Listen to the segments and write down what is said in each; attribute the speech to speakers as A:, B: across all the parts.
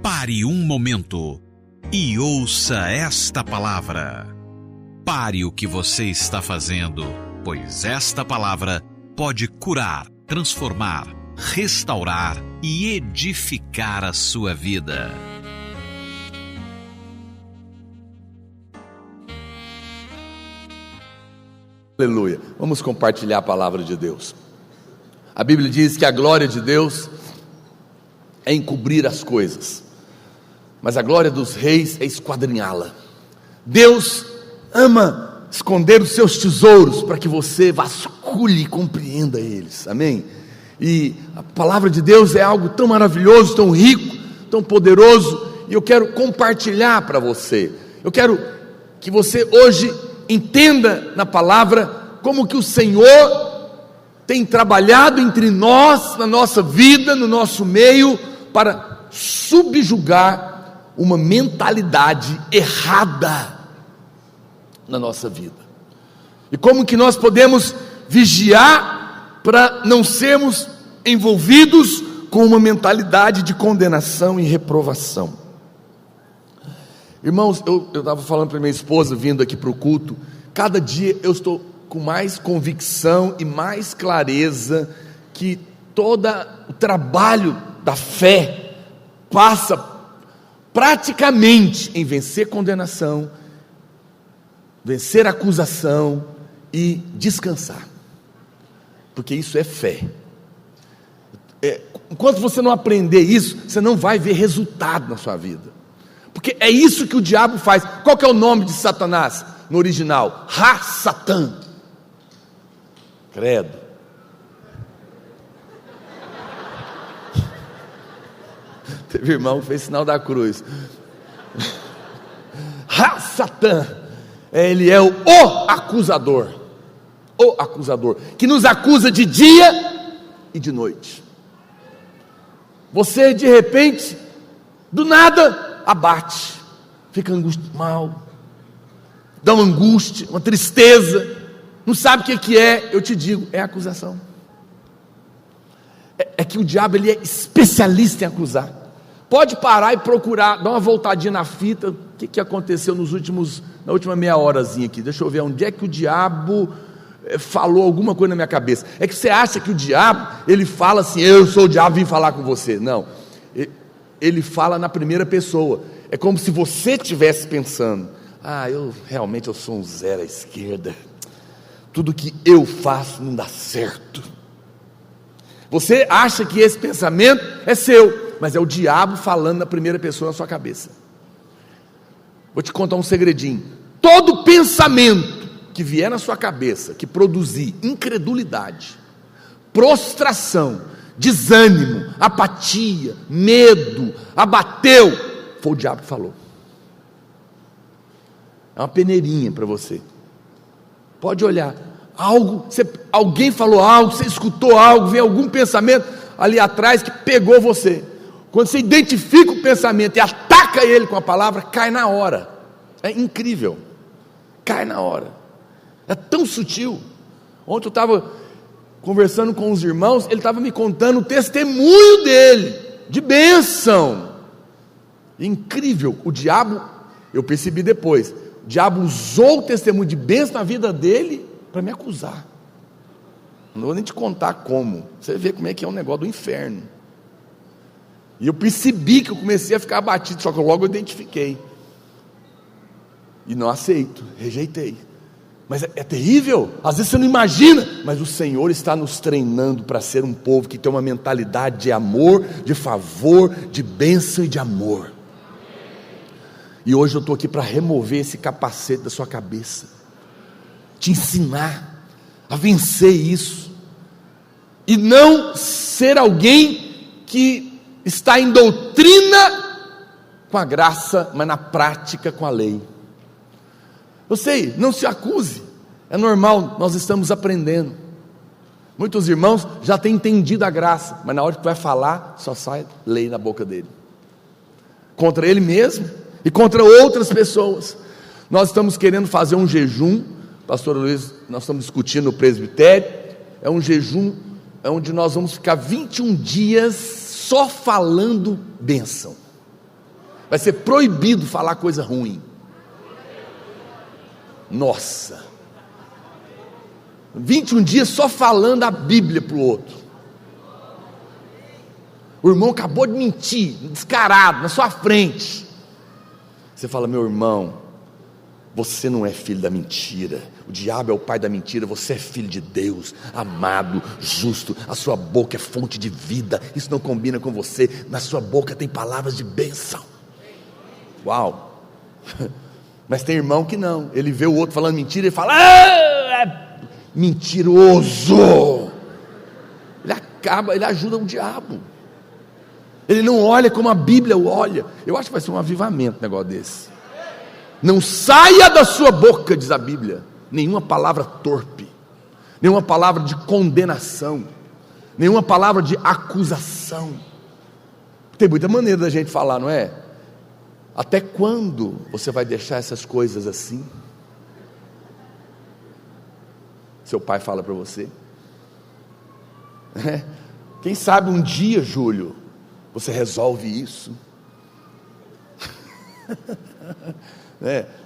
A: Pare um momento e ouça esta palavra. Pare o que você está fazendo, pois esta palavra pode curar, transformar, restaurar e edificar a sua vida.
B: Aleluia. Vamos compartilhar a palavra de Deus. A Bíblia diz que a glória de Deus é encobrir as coisas, mas a glória dos reis é esquadrinhá-la. Deus ama esconder os seus tesouros para que você vasculhe e compreenda eles. Amém? E a palavra de Deus é algo tão maravilhoso, tão rico, tão poderoso, e eu quero compartilhar para você. Eu quero que você hoje entenda na palavra como que o Senhor tem trabalhado entre nós, na nossa vida, no nosso meio, para subjugar uma mentalidade errada na nossa vida. E como que nós podemos vigiar para não sermos envolvidos com uma mentalidade de condenação e reprovação. Irmãos, eu estava falando para minha esposa, vindo aqui para o culto, cada dia eu estou com mais convicção e mais clareza que todo o trabalho da fé passa praticamente em vencer condenação, vencer acusação e descansar, porque isso é fé. Enquanto você não aprender isso, você não vai ver resultado na sua vida, porque é isso que o diabo faz. Qual que é o nome de Satanás no original? Ha-Satã. Credo. Teve irmão que fez sinal da cruz. Ha-Satã. Ele é o acusador. O acusador, que nos acusa de dia e de noite. Você de repente, do nada, abate, fica mal, dá uma angústia, uma tristeza, não sabe o que é. Eu te digo, é acusação. É que o diabo, ele é especialista em acusar. Pode parar e procurar, dar uma voltadinha na fita, o que aconteceu na última meia horazinha aqui, deixa eu ver onde é que o diabo falou alguma coisa na minha cabeça. É que você acha que o diabo, ele fala assim, eu sou o diabo, vim falar com você. Não, ele fala na primeira pessoa. É como se você estivesse pensando, eu sou um zero à esquerda, tudo que eu faço não dá certo. Você acha que esse pensamento é seu, mas é o diabo falando na primeira pessoa na sua cabeça. Vou te contar um segredinho. Todo pensamento que vier na sua cabeça, que produzir incredulidade, prostração, desânimo, apatia, medo, abateu, foi o diabo que falou. É uma peneirinha para você. Pode olhar, alguém falou algo, você escutou algo, vem algum pensamento ali atrás que pegou você. Quando você identifica o pensamento e ataca ele com a palavra, cai na hora. É incrível, cai na hora. É tão sutil. Ontem eu estava conversando com os irmãos, ele estava me contando o testemunho dele, de bênção. Incrível, o diabo, eu percebi depois, o diabo usou o testemunho de bênção na vida dele para me acusar. Não vou nem te contar como, você vê como é que é um negócio do inferno. E eu percebi que eu comecei a ficar abatido, só que logo eu identifiquei. E não aceito, rejeitei. Mas é terrível, às vezes você não imagina, mas o Senhor está nos treinando para ser um povo que tem uma mentalidade de amor, de favor, de bênção e de amor. E hoje eu estou aqui para remover esse capacete da sua cabeça, te ensinar a vencer isso, e não ser alguém que está em doutrina com a graça, mas na prática com a lei. Eu sei, não se acuse, é normal, nós estamos aprendendo. Muitos irmãos já têm entendido a graça, mas na hora que vai falar, só sai lei na boca dele, contra ele mesmo e contra outras pessoas. Nós estamos querendo fazer um jejum, pastor Luiz, nós estamos discutindo no presbitério, é um jejum onde nós vamos ficar 21 dias só falando bênção. Vai ser proibido falar coisa ruim. Nossa, 21 dias só falando a Bíblia para o outro. O irmão acabou de mentir, descarado, na sua frente. Você fala: meu irmão, você não é filho da mentira, o diabo é o pai da mentira, você é filho de Deus, amado, justo, a sua boca é fonte de vida, isso não combina com você, na sua boca tem palavras de bênção. Uau! Mas tem irmão que não, ele vê o outro falando mentira e fala: é mentiroso. Ele ajuda o diabo. Ele não olha como a Bíblia olha. Eu acho que vai ser um avivamento um negócio desse. Não saia da sua boca, diz a Bíblia, nenhuma palavra torpe, nenhuma palavra de condenação, nenhuma palavra de acusação. Tem muita maneira da gente falar, não é? Até quando você vai deixar essas coisas assim? Seu pai fala para você. Quem sabe um dia, Júlio, você resolve isso.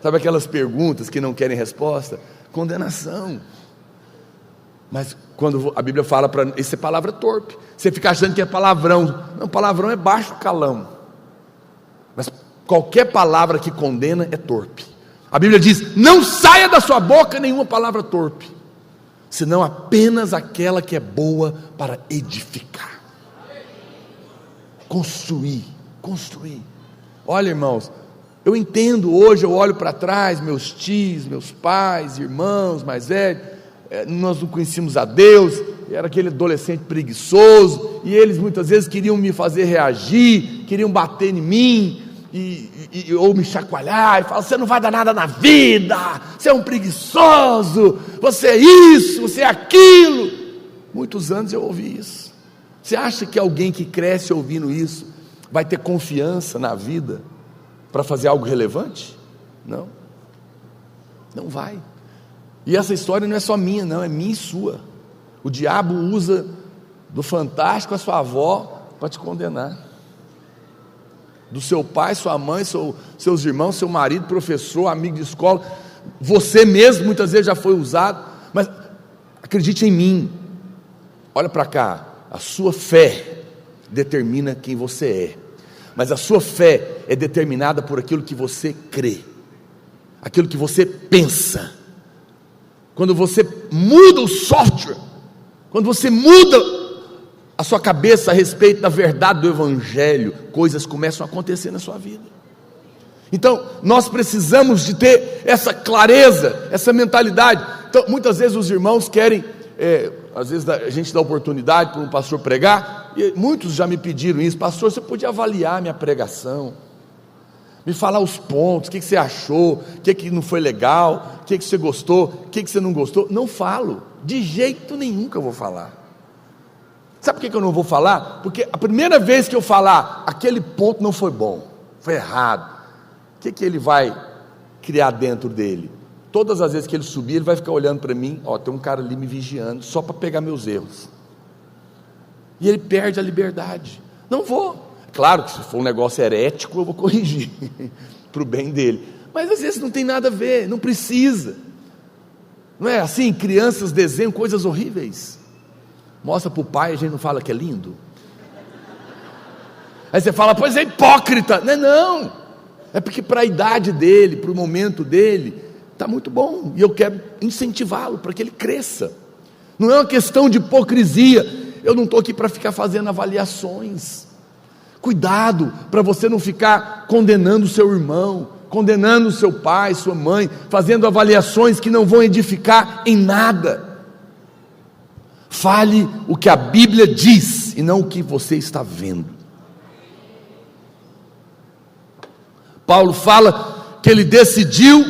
B: Sabe aquelas perguntas que não querem resposta? Condenação. Mas quando a Bíblia fala para isso, é palavra torpe. Você fica achando que é palavrão. Não, palavrão é baixo calão. Mas qualquer palavra que condena é torpe. A Bíblia diz: não saia da sua boca nenhuma palavra torpe, senão apenas aquela que é boa para edificar, construir. Olha, irmãos, eu entendo hoje, eu olho para trás, meus tios, meus pais, irmãos mais velhos, nós não conhecíamos a Deus, era aquele adolescente preguiçoso, e eles muitas vezes queriam me fazer reagir, queriam bater em mim, ou me chacoalhar, e falar: você não vai dar nada na vida, você é um preguiçoso, você é isso, você é aquilo. Muitos anos eu ouvi isso. Você acha que alguém que cresce ouvindo isso vai ter confiança na vida para fazer algo relevante? Não, não vai. E essa história não é só minha, não, é minha e sua. O diabo usa do fantástico a sua avó para te condenar, do seu pai, sua mãe, seus irmãos, seu marido, professor, amigo de escola, você mesmo muitas vezes já foi usado. Mas acredite em mim, olha para cá, a sua fé determina quem você é, mas a sua fé é determinada por aquilo que você crê, aquilo que você pensa. Quando você muda o software, quando você muda a sua cabeça a respeito da verdade do Evangelho, coisas começam a acontecer na sua vida. Então nós precisamos de ter essa clareza, essa mentalidade. Então muitas vezes os irmãos querem, às vezes a gente dá oportunidade para um pastor pregar, e muitos já me pediram isso: pastor, você podia avaliar minha pregação, me falar os pontos, o que você achou, o que não foi legal, o que você gostou, o que você não gostou. Não falo, de jeito nenhum que eu vou falar. Sabe por que eu não vou falar? Porque a primeira vez que eu falar, aquele ponto não foi bom, foi errado, o que ele vai criar dentro dele? Todas as vezes que ele subir, ele vai ficar olhando para mim: tem um cara ali me vigiando, só para pegar meus erros. E ele perde a liberdade. Não vou. Claro que se for um negócio herético, eu vou corrigir, para o bem dele. Mas às vezes não tem nada a ver, não precisa. Não é assim? Crianças desenham coisas horríveis, mostra para o pai, a gente não fala que é lindo? Aí você fala: pois é hipócrita. Não, é porque para a idade dele, para o momento dele, está muito bom, e eu quero incentivá-lo para que ele cresça. Não é uma questão de hipocrisia. Eu não estou aqui para ficar fazendo avaliações. Cuidado para você não ficar condenando o seu irmão, condenando o seu pai, sua mãe, fazendo avaliações que não vão edificar em nada. Fale o que a Bíblia diz e não o que você está vendo. Paulo fala que ele decidiu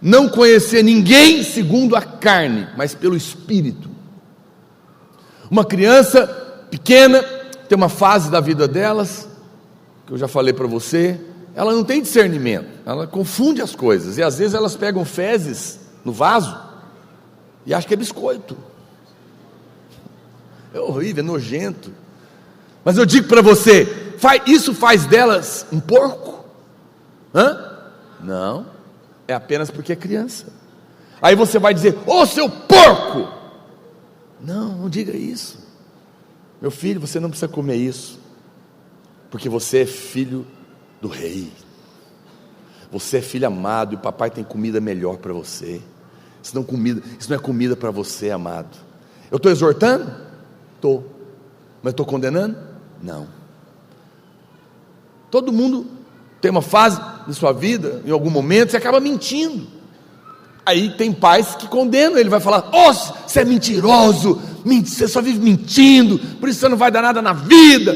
B: não conhecer ninguém segundo a carne, mas pelo Espírito. Uma criança pequena tem uma fase da vida delas, que eu já falei para você, ela não tem discernimento, ela confunde as coisas, e às vezes elas pegam fezes no vaso e acham que é biscoito. É horrível, é nojento. Mas eu digo para você, isso faz delas um porco? Não, é apenas porque é criança. Aí você vai dizer: ô seu porco! Não, não diga isso. Meu filho, você não precisa comer isso, porque você é filho do rei. Você é filho amado e o papai tem comida melhor para você. Isso não é comida para você, amado. Eu estou exortando? Estou. Mas estou condenando? Não. Todo mundo tem uma fase de sua vida, em algum momento, você acaba mentindo. Aí tem pais que condenam, ele vai falar: oh, você é mentiroso, você só vive mentindo, por isso você não vai dar nada na vida.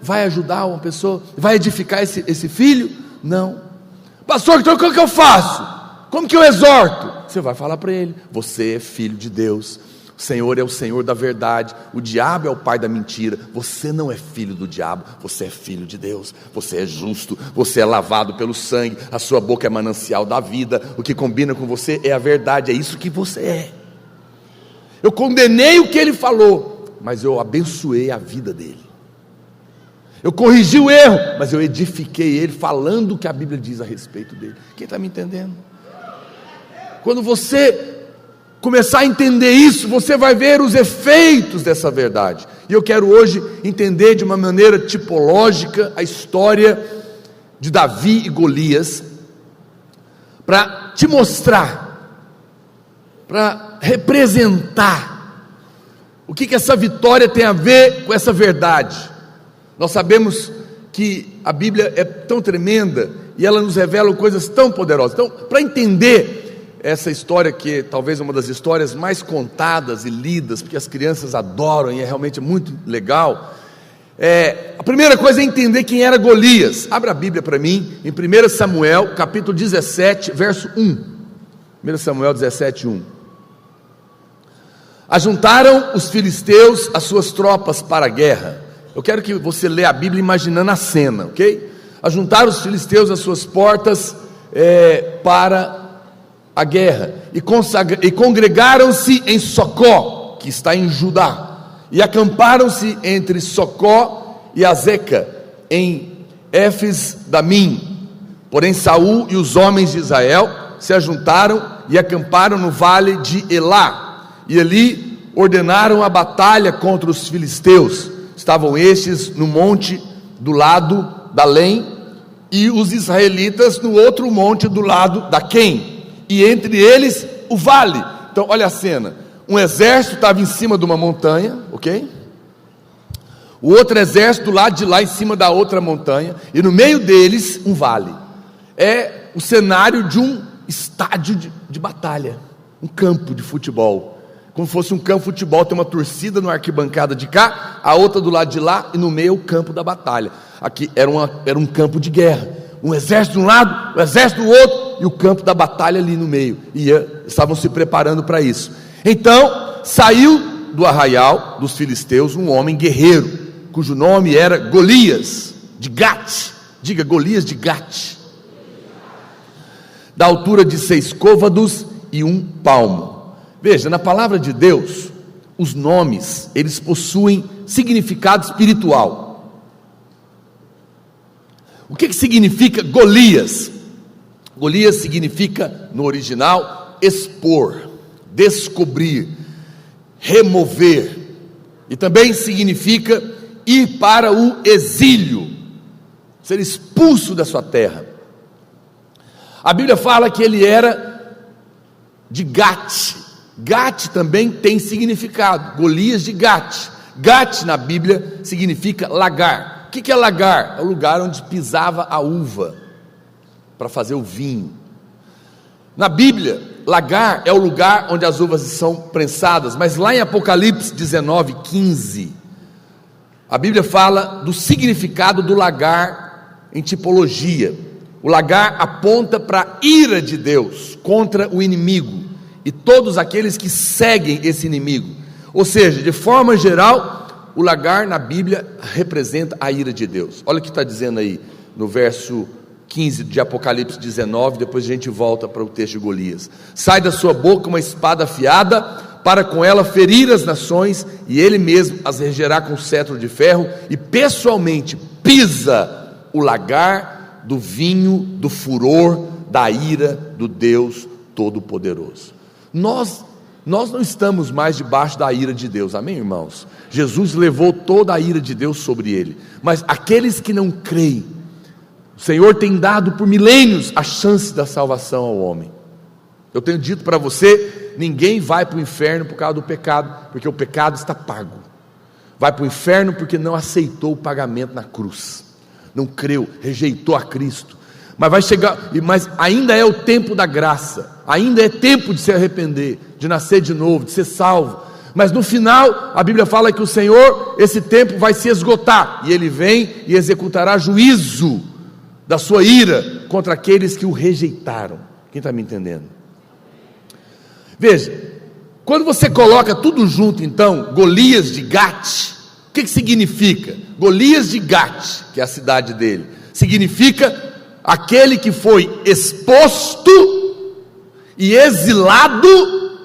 B: Vai ajudar uma pessoa, vai edificar esse filho? Não. Pastor, então o que eu faço? Como que eu exorto? Você vai falar para ele: você é filho de Deus, o Senhor é o Senhor da verdade, o diabo é o pai da mentira. Você não é filho do diabo, você é filho de Deus. Você é justo, você é lavado pelo sangue, a sua boca é manancial da vida. O que combina com você é a verdade, é isso que você é. Eu condenei o que ele falou, mas eu abençoei a vida dele. Eu corrigi o erro, mas eu edifiquei ele, falando o que a Bíblia diz a respeito dele. Quem está me entendendo? Quando você começar a entender isso, você vai ver os efeitos dessa verdade. E eu quero hoje entender de uma maneira tipológica a história de Davi e Golias, para te mostrar, para representar o que essa vitória tem a ver com essa verdade. Nós sabemos que a Bíblia é tão tremenda e ela nos revela coisas tão poderosas. Então, para entender essa história, que talvez é uma das histórias mais contadas e lidas, porque as crianças adoram e é realmente muito legal, a primeira coisa é entender quem era Golias. Abra a Bíblia para mim, em 1 Samuel, capítulo 17, verso 1. 1 Samuel 17, 1. Ajuntaram os filisteus as suas tropas para a guerra. Eu quero que você leia a Bíblia imaginando a cena, ok? Ajuntaram os filisteus as suas portas para a guerra, e congregaram-se em Socó, que está em Judá, e acamparam-se entre Socó e Azeca, em Éfes-Damim. Porém Saul e os homens de Israel se ajuntaram e acamparam no vale de Elá, e ali ordenaram a batalha contra os filisteus. Estavam estes no monte do lado da Lém, e os israelitas no outro monte do lado da Quém, e entre eles o vale. Então olha a cena: um exército estava em cima de uma montanha, ok? O outro exército do lado de lá, em cima da outra montanha, e no meio deles um vale. É o cenário de um estádio de batalha, um campo de futebol, como se fosse um campo de futebol. Tem uma torcida na arquibancada de cá, a outra do lado de lá, e no meio o campo da batalha. Aqui era um campo de guerra, um exército de um lado, o exército do outro, e o campo da batalha ali no meio, e estavam se preparando para isso. Então saiu do arraial dos filisteus um homem guerreiro, cujo nome era Golias de Gate. Diga: Golias de Gate, da altura de 6 côvados e 1 palmo. Veja, na palavra de Deus, os nomes, eles possuem significado espiritual. O que significa Golias? Golias significa, no original, expor, descobrir, remover, e também significa ir para o exílio, ser expulso da sua terra. A Bíblia fala que ele era de Gate. Gate também tem significado. Golias de Gate. Gate na Bíblia significa lagar. O que é lagar? É o lugar onde pisava a uva para fazer o vinho. Na Bíblia, lagar é o lugar onde as uvas são prensadas, mas lá em Apocalipse 19, 15, a Bíblia fala do significado do lagar em tipologia. O lagar aponta para a ira de Deus contra o inimigo e todos aqueles que seguem esse inimigo. Ou seja, de forma geral, o lagar na Bíblia representa a ira de Deus. Olha o que está dizendo aí no verso 15 de Apocalipse 19, depois a gente volta para o texto de Golias. Sai da sua boca uma espada afiada, para com ela ferir as nações, e ele mesmo as regerá com cetro de ferro, e pessoalmente pisa o lagar do vinho do furor da ira do Deus Todo-Poderoso. Nós não estamos mais debaixo da ira de Deus, amém, irmãos? Jesus levou toda a ira de Deus sobre ele, mas aqueles que não creem, o Senhor tem dado por milênios a chance da salvação ao homem. Eu tenho dito para você, ninguém vai para o inferno por causa do pecado, porque o pecado está pago. Vai para o inferno porque não aceitou o pagamento na cruz, não creu, rejeitou a Cristo. Mas vai chegar, mas ainda é o tempo da graça, ainda é tempo de se arrepender, de nascer de novo, de ser salvo. Mas no final, a Bíblia fala que o Senhor, esse tempo vai se esgotar, e Ele vem e executará juízo da sua ira contra aqueles que o rejeitaram. Quem está me entendendo? Veja, quando você coloca tudo junto, então, Golias de Gate, o que significa? Golias de Gate, que é a cidade dele, significa aquele que foi exposto e exilado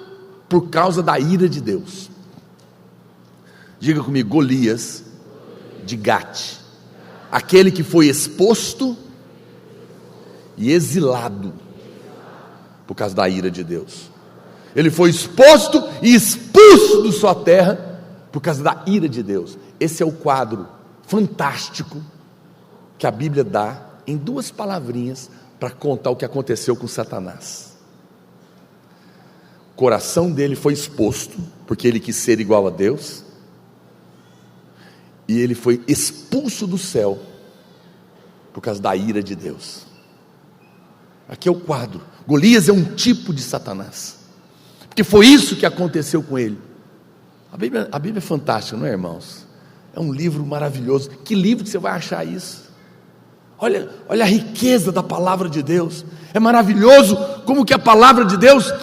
B: por causa da ira de Deus. Diga comigo, Golias de Gate, aquele que foi exposto e exilado por causa da ira de Deus. Ele foi exposto e expulso de sua terra por causa da ira de Deus. Esse é o quadro fantástico que a Bíblia dá em duas palavrinhas para contar o que aconteceu com Satanás. O coração dele foi exposto porque ele quis ser igual a Deus, e ele foi expulso do céu por causa da ira de Deus. Aqui é o quadro. Golias é um tipo de Satanás, porque foi isso que aconteceu com ele. A Bíblia é fantástica, não é, irmãos? É um livro maravilhoso. Que livro que você vai achar isso? Olha a riqueza da palavra de Deus. É maravilhoso como que a palavra de Deus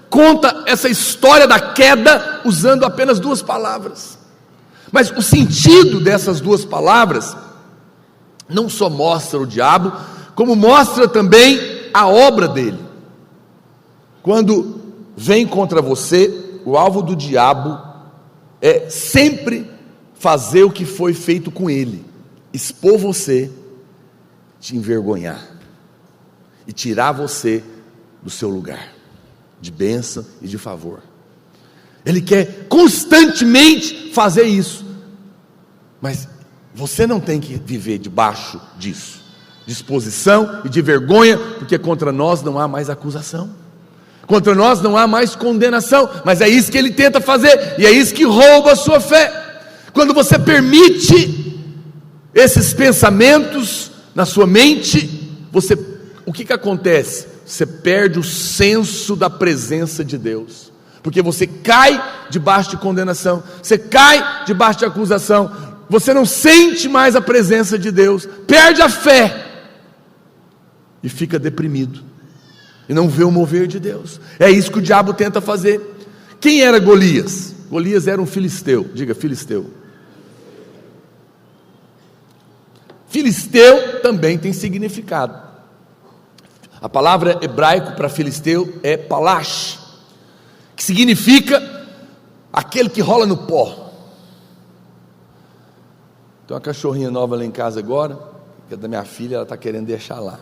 B: conta essa história da queda usando apenas duas palavras. Mas o sentido dessas duas palavras não só mostra o diabo, como mostra também a obra dele. Quando vem contra você, o alvo do diabo é sempre fazer o que foi feito com ele: expor você, te envergonhar e tirar você do seu lugar de bênção e de favor. Ele quer constantemente fazer isso, mas você não tem que viver debaixo disso, de exposição e de vergonha, porque contra nós não há mais acusação, contra nós não há mais condenação. Mas é isso que ele tenta fazer, e é isso que rouba a sua fé. Quando você permite esses pensamentos na sua mente, o que acontece? Você perde o senso da presença de Deus, porque você cai debaixo de condenação, você cai debaixo de acusação, você não sente mais a presença de Deus, perde a fé e fica deprimido e não vê o mover de Deus. É isso que o diabo tenta fazer. Quem era Golias? Golias era um filisteu. Diga, filisteu. Filisteu também tem significado. A palavra hebraico para filisteu é palash, que significa aquele que rola no pó. Tem uma cachorrinha nova lá em casa agora, que é da minha filha, ela está querendo deixar lá.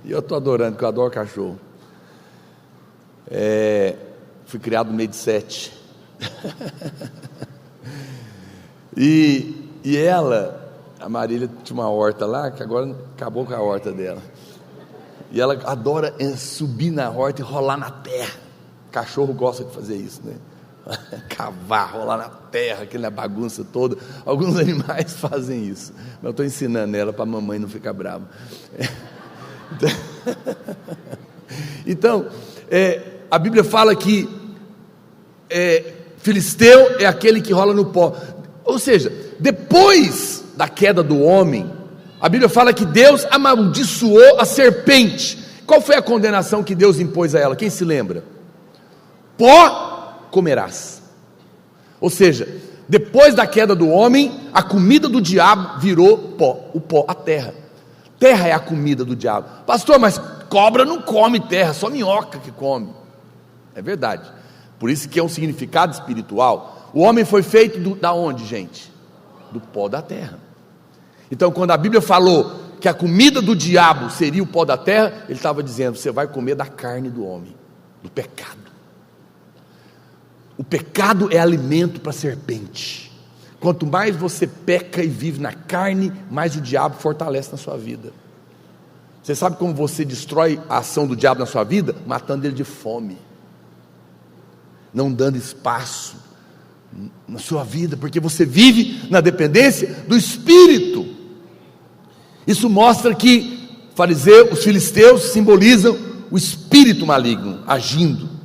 B: E eu estou adorando, porque eu adoro cachorro. Fui criado no meio de 7. E ela, a Marília, tinha uma horta lá, que agora acabou com a horta dela. E ela adora subir na horta e rolar na terra. Cachorro gosta de fazer isso, né? Cavar, rolar na terra, aquela bagunça toda. Alguns animais fazem isso, mas eu estou ensinando ela para a mamãe não ficar brava. Então, a Bíblia fala que filisteu é aquele que rola no pó. Ou seja, depois da queda do homem, a Bíblia fala que Deus amaldiçoou a serpente. Qual foi a condenação que Deus impôs a ela? Quem se lembra? Pó comerás. Ou seja, depois da queda do homem, a comida do diabo virou pó. O pó, a terra. Terra é a comida do diabo. Pastor, mas cobra não come terra, só minhoca que come. É verdade. Por isso que é um significado espiritual. O homem foi feito da onde, gente? Do pó da terra. Então, quando a Bíblia falou que a comida do diabo seria o pó da terra, ele estava dizendo: você vai comer da carne do homem, do pecado. O pecado é alimento para a serpente. Quanto mais você peca e vive na carne, mais o diabo fortalece na sua vida. Você sabe como você destrói a ação do diabo na sua vida? Matando ele de fome, não dando espaço na sua vida, porque você vive na dependência do Espírito. Isso mostra que os filisteus simbolizam o espírito maligno agindo.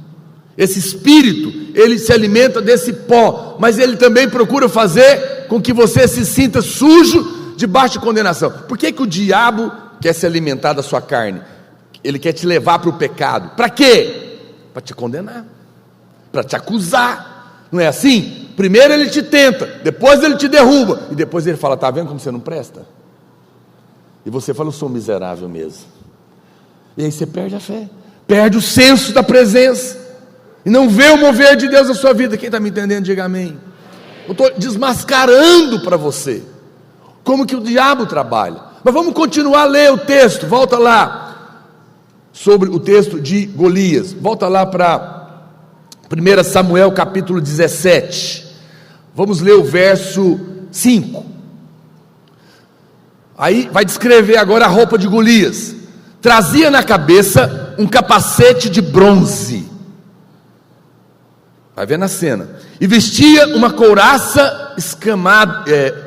B: Esse espírito, ele se alimenta desse pó, mas ele também procura fazer com que você se sinta sujo, debaixo de condenação. Por que o diabo quer se alimentar da sua carne? Ele quer te levar para o pecado. Para quê? Para te condenar, para te acusar. Não é assim? Primeiro ele te tenta, depois ele te derruba, e depois ele fala: está vendo como você não presta? E você fala: eu sou miserável mesmo. E aí você perde a fé, perde o senso da presença, e não vê o mover de Deus na sua vida. Quem está me entendendo, diga amém. Eu estou desmascarando para você como que o diabo trabalha. Mas vamos continuar a ler o texto. Volta lá, sobre o texto de Golias. Volta lá para 1 Samuel capítulo 17. Vamos ler o verso 5. Aí vai descrever agora a roupa de Golias. Trazia na cabeça um capacete de bronze. Vai ver na cena. E vestia uma couraça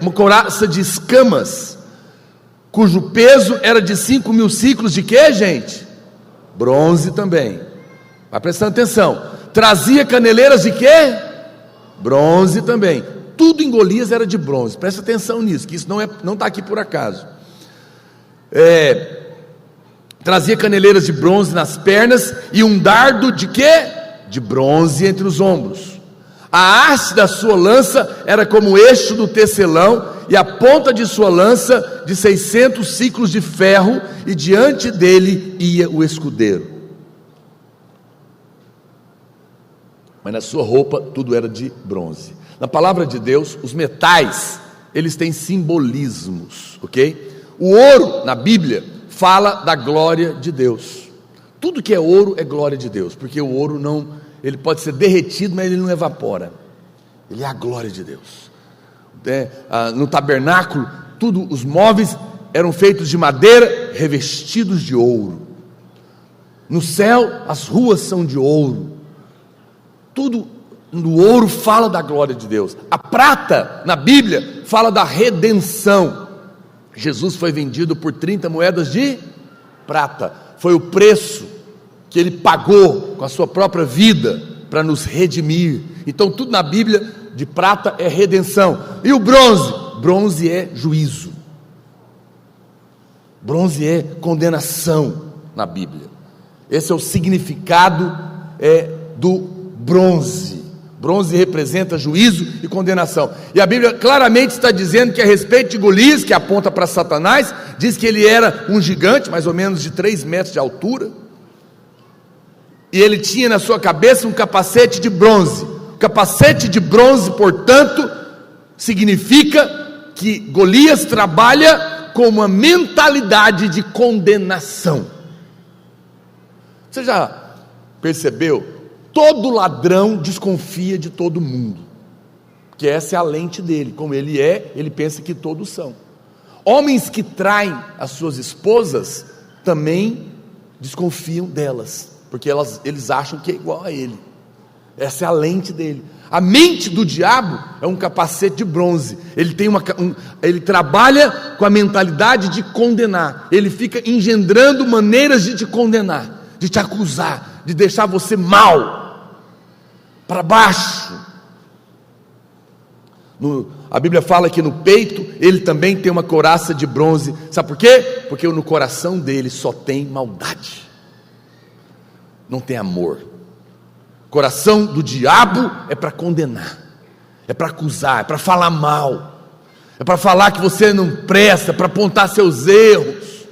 B: uma couraça de escamas, cujo peso era de 5.000 ciclos de quê, gente? Bronze também. Vai prestando atenção. Trazia caneleiras de quê? Bronze também. Tudo em Golias era de bronze. Presta atenção nisso, que isso não está aqui por acaso. Trazia caneleiras de bronze nas pernas e um dardo de quê? De bronze entre os ombros. A haste da sua lança era como o eixo do tecelão, e a ponta de sua lança de 600 ciclos de ferro, e diante dele ia o escudeiro. Mas na sua roupa tudo era de bronze. Na palavra de Deus, os metais, eles têm simbolismos, ok? O ouro, na Bíblia, fala da glória de Deus. Tudo que é ouro é glória de Deus, porque o ouro ele pode ser derretido, mas ele não evapora. Ele é a glória de Deus. No tabernáculo, os móveis eram feitos de madeira, revestidos de ouro. No céu, as ruas são de ouro. Tudo no ouro fala da glória de Deus. A prata, na Bíblia, fala da redenção. Jesus foi vendido por 30 moedas de prata. Foi o preço que ele pagou com a sua própria vida para nos redimir. Então tudo na Bíblia de prata é redenção. E o bronze? Bronze é juízo. Bronze é condenação na Bíblia. Esse é o significado do bronze. Bronze representa juízo e condenação. E a Bíblia claramente está dizendo que a respeito de Golias, que aponta para Satanás, diz que ele era um gigante, mais ou menos de 3 metros de altura, e ele tinha na sua cabeça um capacete de bronze. O capacete de bronze, portanto, significa que Golias trabalha com uma mentalidade de condenação. Você já percebeu? Todo ladrão desconfia de todo mundo, porque essa é a lente dele. Como ele pensa que todos são. Homens que traem as suas esposas também desconfiam delas, porque eles acham que é igual a ele. Essa é a lente dele. A mente do diabo é um capacete de bronze. Ele trabalha com a mentalidade de condenar. Ele fica engendrando maneiras de te condenar, de te acusar, de deixar você mal, para baixo. A Bíblia fala que no peito ele também tem uma couraça de bronze. Sabe por quê? Porque no coração dele só tem maldade, não tem amor. O coração do diabo é para condenar, é para acusar, é para falar mal, é para falar que você não presta, para apontar seus erros,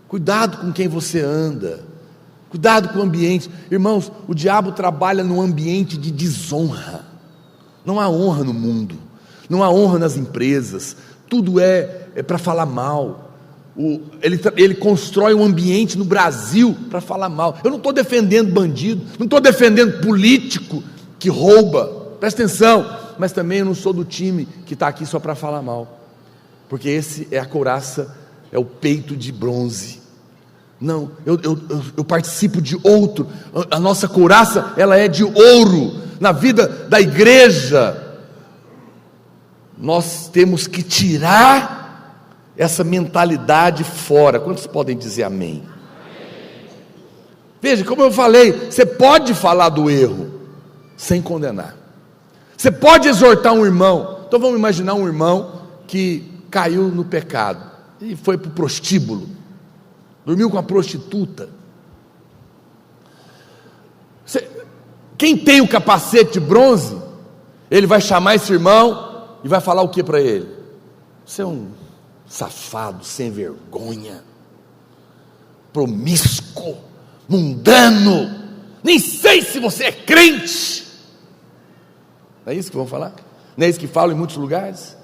B: Cuidado com quem você anda, cuidado com o ambiente. Irmãos, o diabo trabalha num ambiente de desonra. Não há honra no mundo. não há honra nas empresas, tudo é para falar mal. Ele constrói um ambiente no Brasil para falar mal. Eu não estou defendendo bandido, não estou defendendo político que rouba, presta atenção, mas também eu não sou do time que está aqui só para falar mal, porque esse é a couraça, é o peito de bronze. Não, eu participo de outro. A nossa couraça, ela é de ouro. Na vida da igreja, nós temos que tirar essa mentalidade fora. Quantos podem dizer amém? Veja, como eu falei, você pode falar do erro sem condenar. Você pode exortar um irmão. Então vamos imaginar um irmão que caiu no pecado e foi para o prostíbulo, dormiu com a prostituta. Quem tem o capacete de bronze, ele vai chamar esse irmão e vai falar o que para ele? Você é um safado, sem vergonha, promíscuo, mundano, nem sei se você é crente. Não é isso que vão falar? Não é isso que falam em muitos lugares?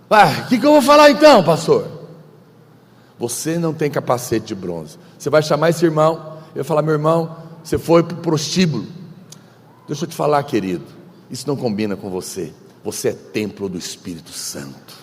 B: O que eu vou falar então, pastor? Você não tem capacete de bronze. Você vai chamar esse irmão e vai falar: meu irmão, você foi para o prostíbulo. Deixa eu te falar, querido, isso não combina com você. Você é templo do Espírito Santo.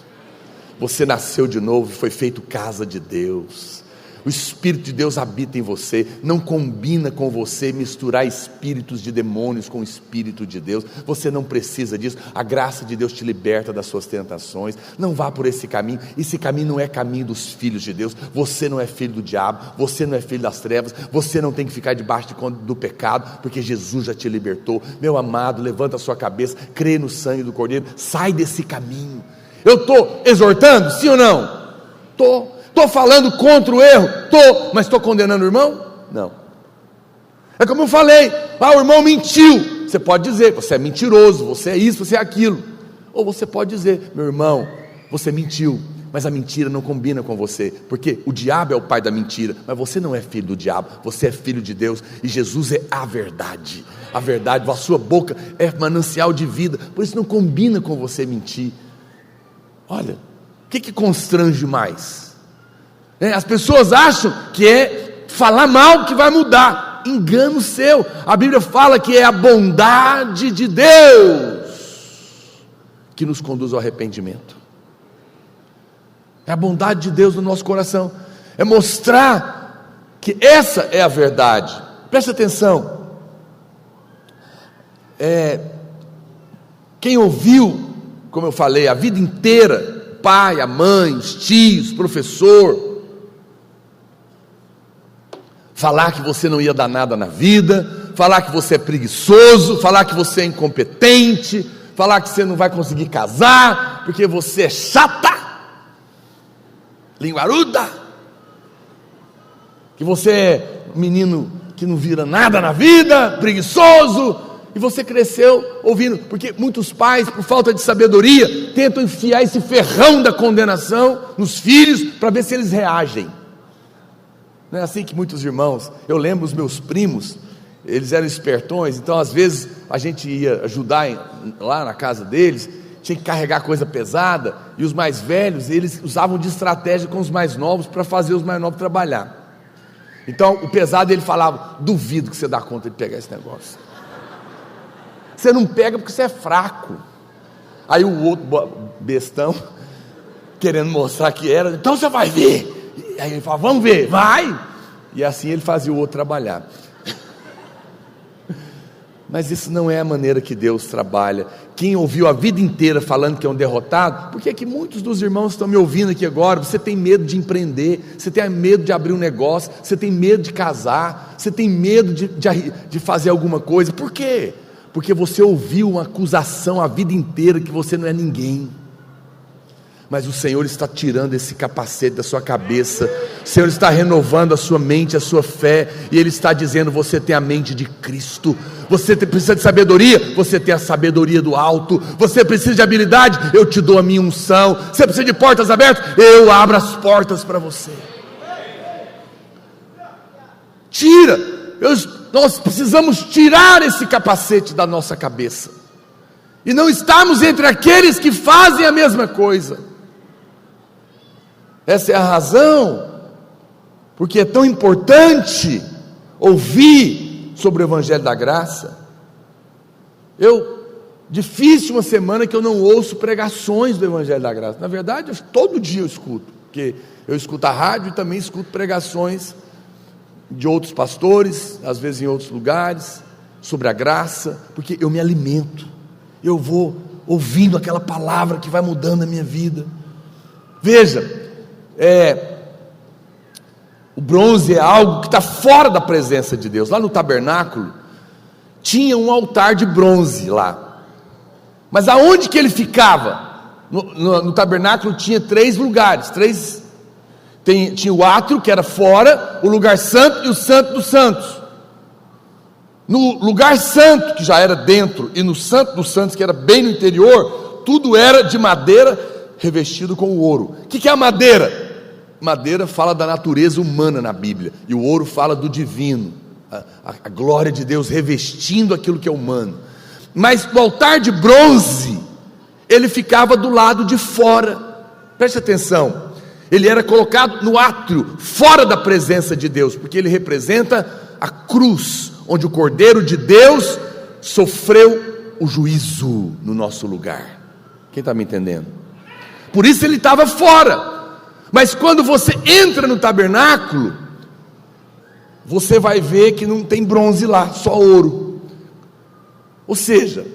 B: Você nasceu de novo e foi feito casa de Deus. O Espírito de Deus habita em você. Não combina com você misturar espíritos de demônios com o Espírito de Deus. Você não precisa disso. A graça de Deus te liberta das suas tentações. Não vá por esse caminho. Esse caminho não é caminho dos filhos de Deus. Você não é filho do diabo. Você não é filho das trevas. Você não tem que ficar debaixo do pecado, porque Jesus já te libertou. Meu amado, levanta a sua cabeça, crê no sangue do Cordeiro, sai desse caminho. Eu estou exortando, sim ou não? Estou falando contra o erro? Estou, mas estou condenando o irmão? Não. É como eu falei: o irmão mentiu. Você pode dizer: você é mentiroso, você é isso, você é aquilo. Ou você pode dizer: meu irmão, você mentiu, mas a mentira não combina com você, porque o diabo é o pai da mentira, mas você não é filho do diabo, você é filho de Deus, e Jesus é a verdade. A verdade, a sua boca é manancial de vida, por isso não combina com você mentir. Olha, o que constrange mais? As pessoas acham que é falar mal que vai mudar. Engano seu. A Bíblia fala que é a bondade de Deus que nos conduz ao arrependimento. É a bondade de Deus no nosso coração. É mostrar que essa é a verdade. Presta atenção. Quem ouviu, como eu falei, a vida inteira, pai, a mãe, os tios, professor, falar que você não ia dar nada na vida, falar que você é preguiçoso, falar que você é incompetente, falar que você não vai conseguir casar, porque você é chata, linguaruda, que você é um menino que não vira nada na vida, preguiçoso, e você cresceu ouvindo, porque muitos pais, por falta de sabedoria, tentam enfiar esse ferrão da condenação nos filhos, para ver se eles reagem. Não é assim que muitos irmãos, eu lembro os meus primos, eles eram espertões, então às vezes a gente ia ajudar lá na casa deles, tinha que carregar coisa pesada, e os mais velhos, eles usavam de estratégia com os mais novos, para fazer os mais novos trabalhar. Então o pesado, ele falava: duvido que você dá conta de pegar esse negócio, você não pega porque você é fraco. Aí o outro bestão, querendo mostrar que era: então você vai ver. Aí ele fala: vamos ver, vai. E assim ele fazia o outro trabalhar. Mas isso não é a maneira que Deus trabalha. Quem ouviu a vida inteira falando que é um derrotado, por que é que muitos dos irmãos estão me ouvindo aqui agora? Você tem medo de empreender, você tem medo de abrir um negócio, você tem medo de casar, você tem medo de fazer alguma coisa. Por quê? Porque você ouviu uma acusação a vida inteira que você não é ninguém. Mas o Senhor está tirando esse capacete da sua cabeça. O Senhor está renovando a sua mente, a sua fé, e Ele está dizendo: você tem a mente de Cristo. Você precisa de sabedoria? Você tem a sabedoria do alto. Você precisa de habilidade? Eu te dou a minha unção. Você precisa de portas abertas? Eu abro as portas para você. Tira. Nós precisamos tirar esse capacete da nossa cabeça e não estarmos entre aqueles que fazem a mesma coisa. Essa é a razão porque é tão importante ouvir sobre o Evangelho da Graça. Difícil uma semana que eu não ouço pregações do Evangelho da Graça. Na verdade, todo dia eu escuto, porque eu escuto a rádio e também escuto pregações de outros pastores, às vezes em outros lugares, sobre a graça, porque eu me alimento, eu vou ouvindo aquela palavra que vai mudando a minha vida. Veja, o bronze é algo que está fora da presença de Deus. Lá no tabernáculo tinha um altar de bronze lá, mas aonde que ele ficava? No tabernáculo tinha 3 lugares, tinha o átrio, que era fora, o lugar santo e o santo dos santos. No lugar santo, que já era dentro, e no santo dos santos, que era bem no interior, tudo era de madeira revestido com ouro. O que é a madeira? Madeira fala da natureza humana na Bíblia, e o ouro fala do divino, a glória de Deus revestindo aquilo que é humano. Mas o altar de bronze, ele ficava do lado de fora. Preste atenção, ele era colocado no átrio, fora da presença de Deus, porque ele representa a cruz, onde o Cordeiro de Deus sofreu o juízo no nosso lugar. Quem está me entendendo? Por isso ele estava fora. Mas quando você entra no tabernáculo, você vai ver que não tem bronze lá, só ouro. Ou seja,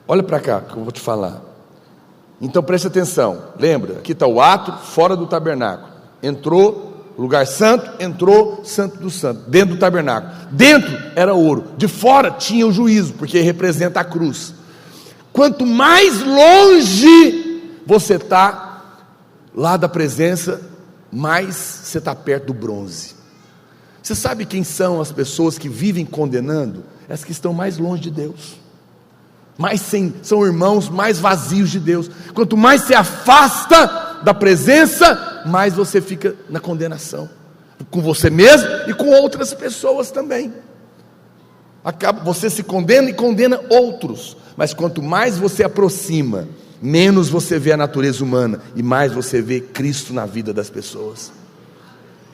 B: olha para cá que eu vou te falar. Então preste atenção, lembra, aqui está o átrio, fora do tabernáculo. Entrou, lugar santo, entrou, santo do santo, dentro do tabernáculo. Dentro era ouro, de fora tinha o juízo, porque representa a cruz. Quanto mais longe você está lá da presença, mais você está perto do bronze. Você sabe quem são as pessoas que vivem condenando? As que estão mais longe de Deus, são irmãos mais vazios de Deus. Quanto mais se afasta da presença, mais você fica na condenação, com você mesmo e com outras pessoas também. Você se condena e condena outros, mas quanto mais você aproxima, menos você vê a natureza humana e mais você vê Cristo na vida das pessoas,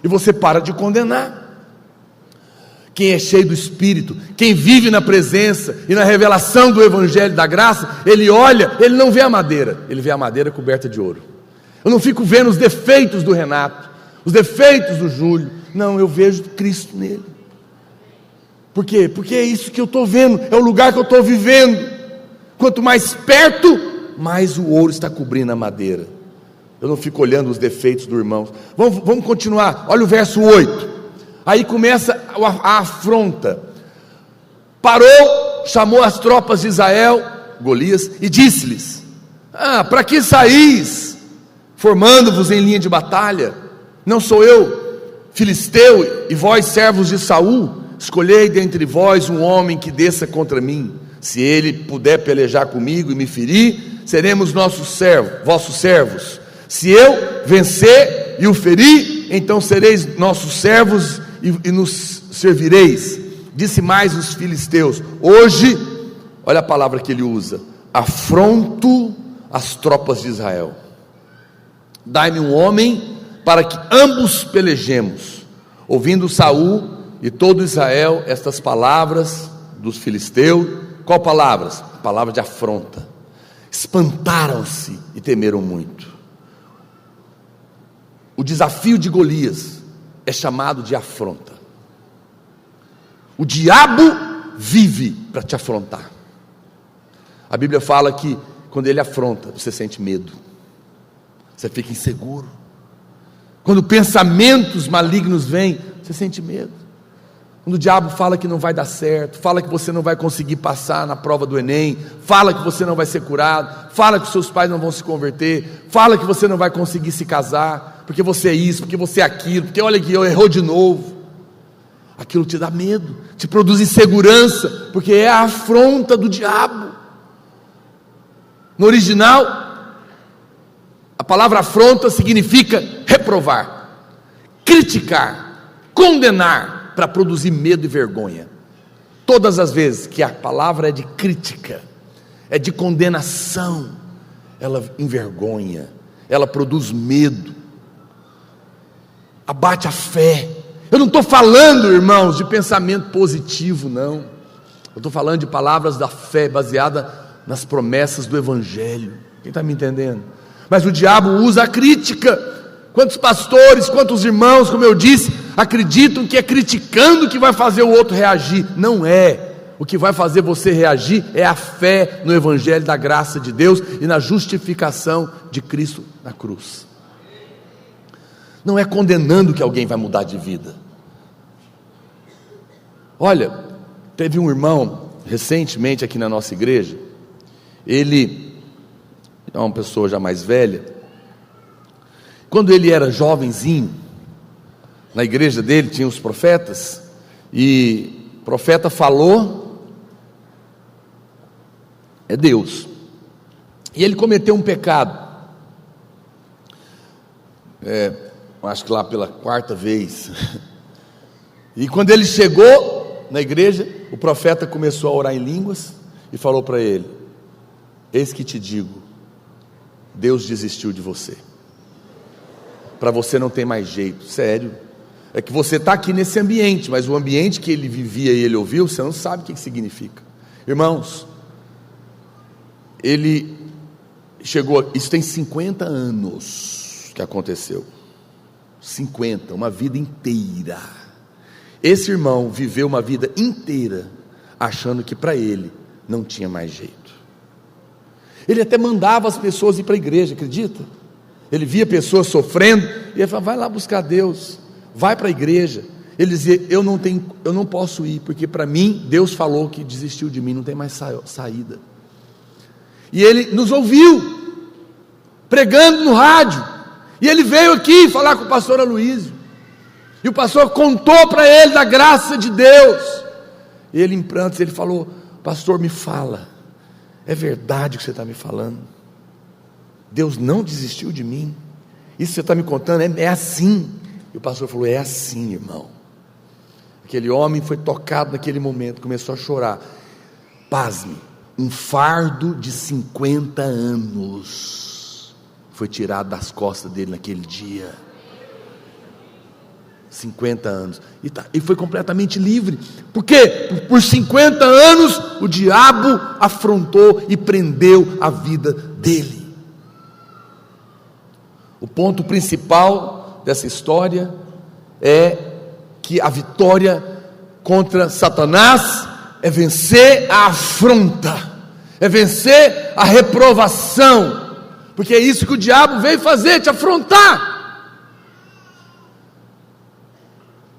B: e você para de condenar. Quem é cheio do Espírito, quem vive na presença e na revelação do Evangelho da Graça, ele olha, ele não vê a madeira, ele vê a madeira coberta de ouro. Eu não fico vendo os defeitos do Renato, os defeitos do Júlio, não, eu vejo Cristo nele. Por quê? Porque é isso que eu estou vendo, é o lugar que eu estou vivendo. Quanto mais perto, mais o ouro está cobrindo a madeira. Eu não fico olhando os defeitos do irmão. Vamos continuar, olha o verso 8. Aí começa a afronta. Parou, chamou as tropas de Israel, Golias, e disse-lhes: para que saís, formando-vos em linha de batalha? Não sou eu, filisteu, e vós servos de Saul? Escolhei dentre vós um homem que desça contra mim. Se ele puder pelejar comigo e me ferir, seremos vossos servos. Se eu vencer e o ferir, então sereis nossos servos e nos servireis. Disse mais os filisteus: hoje, olha a palavra que ele usa, afronto as tropas de Israel. Dai-me um homem para que ambos pelejemos. Ouvindo Saul e todo Israel estas palavras dos filisteus, qual palavras? Palavra de afronta. Espantaram-se e temeram muito. O desafio de Golias é chamado de afronta. O diabo vive para te afrontar. A Bíblia fala que quando ele afronta, você sente medo, você fica inseguro. Quando pensamentos malignos vêm, você sente medo. Quando o diabo fala que não vai dar certo, fala que você não vai conseguir passar na prova do Enem, fala que você não vai ser curado, fala que seus pais não vão se converter, fala que você não vai conseguir se casar, porque você é isso, porque você é aquilo, porque olha que errou de novo. Aquilo te dá medo, te produz insegurança, porque é a afronta do diabo. No original, a palavra afronta significa reprovar, criticar, condenar, para produzir medo e vergonha. Todas as vezes que a palavra é de crítica, é de condenação, ela envergonha, ela produz medo, abate a fé. Eu não estou falando, irmãos, de pensamento positivo, não. Eu estou falando de palavras da fé, baseada nas promessas do Evangelho. Quem está me entendendo? Mas o diabo usa a crítica. Quantos pastores, quantos irmãos, como eu disse, acreditam que é criticando que vai fazer o outro reagir? Não é. O que vai fazer você reagir é a fé no Evangelho da graça de Deus e na justificação de Cristo na cruz. Não é condenando que alguém vai mudar de vida. Olha, teve um irmão recentemente aqui na nossa igreja. Ele é uma pessoa já mais velha. Quando ele era jovenzinho, na igreja dele tinha os profetas, e o profeta falou, é Deus, e ele cometeu um pecado, acho que lá pela 4ª vez, e quando ele chegou na igreja, o profeta começou a orar em línguas, e falou para ele: eis que te digo, Deus desistiu de você, para você não tem mais jeito. Sério, é que você está aqui nesse ambiente, mas o ambiente que ele vivia e ele ouviu, você não sabe o que significa. Irmãos, ele chegou, isso tem 50 anos que aconteceu, 50, uma vida inteira. Esse irmão viveu uma vida inteira achando que para ele não tinha mais jeito. Ele até mandava as pessoas ir para a igreja, acredita? Ele via pessoas sofrendo, e ele falava: vai lá buscar Deus, vai para a igreja. Ele dizia: eu não posso ir, porque para mim, Deus falou que desistiu de mim, não tem mais saída. E ele nos ouviu, pregando no rádio, e ele veio aqui falar com o pastor Aloísio, e o pastor contou para ele da graça de Deus, e ele em prantos, ele falou: pastor, me fala, é verdade o que você está me falando? Deus não desistiu de mim? Isso que você está me contando é assim? E o pastor falou: é assim, irmão. Aquele homem foi tocado naquele momento, começou a chorar. Pasme, um fardo de 50 anos foi tirado das costas dele naquele dia. 50 anos, e foi completamente livre. Por quê? Por 50 anos o diabo afrontou e prendeu a vida dele. O ponto principal dessa história é que a vitória contra Satanás é vencer a afronta, é vencer a reprovação, porque é isso que o diabo veio fazer, te afrontar.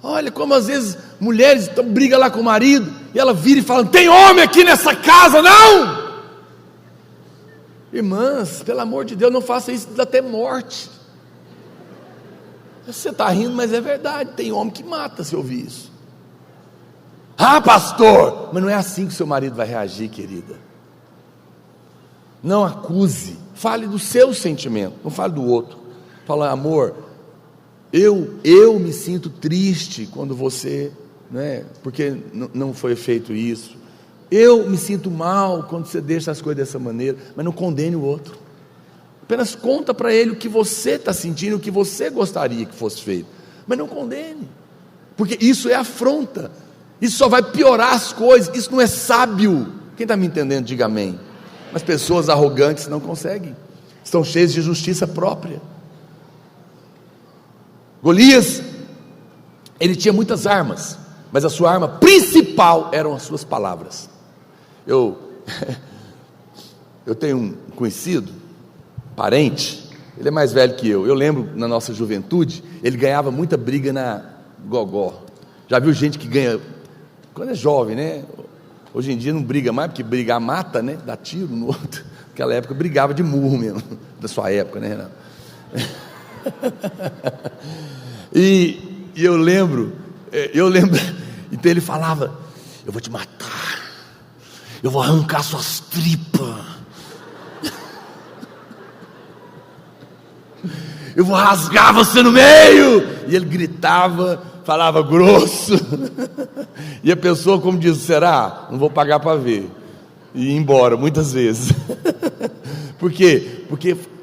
B: Olha como às vezes mulheres brigam lá com o marido, e ela vira e fala: tem homem aqui nessa casa, não? Irmãs, pelo amor de Deus, não faça isso, dá até morte. Você está rindo, mas é verdade, tem homem que mata se ouvir isso. Ah, pastor, mas não é assim que o seu marido vai reagir, querida. Não acuse, fale do seu sentimento, não fale do outro. Fala: amor, eu me sinto triste quando você, porque não foi feito isso. Eu me sinto mal quando você deixa as coisas dessa maneira, mas não condene o outro. Apenas conta para ele o que você está sentindo, o que você gostaria que fosse feito, mas não condene, porque isso é afronta, isso só vai piorar as coisas, isso não é sábio. Quem está me entendendo, diga amém. Mas pessoas arrogantes não conseguem, estão cheias de justiça própria. Golias, ele tinha muitas armas, mas a sua arma principal eram as suas palavras. Eu tenho um conhecido, parente, ele é mais velho que eu lembro na nossa juventude, ele ganhava muita briga na gogó. Já viu gente que ganha, quando é jovem, né? Hoje em dia não briga mais, porque brigar mata, né? Dá tiro no outro. Naquela época brigava de murro mesmo, da sua época, né, Renato? E eu lembro, então ele falava: eu vou te matar, eu vou arrancar suas tripas, eu vou rasgar você no meio. E ele gritava, falava grosso, e a pessoa, como diz: será? Não vou pagar para ver. e ir embora, muitas vezes. Por quê?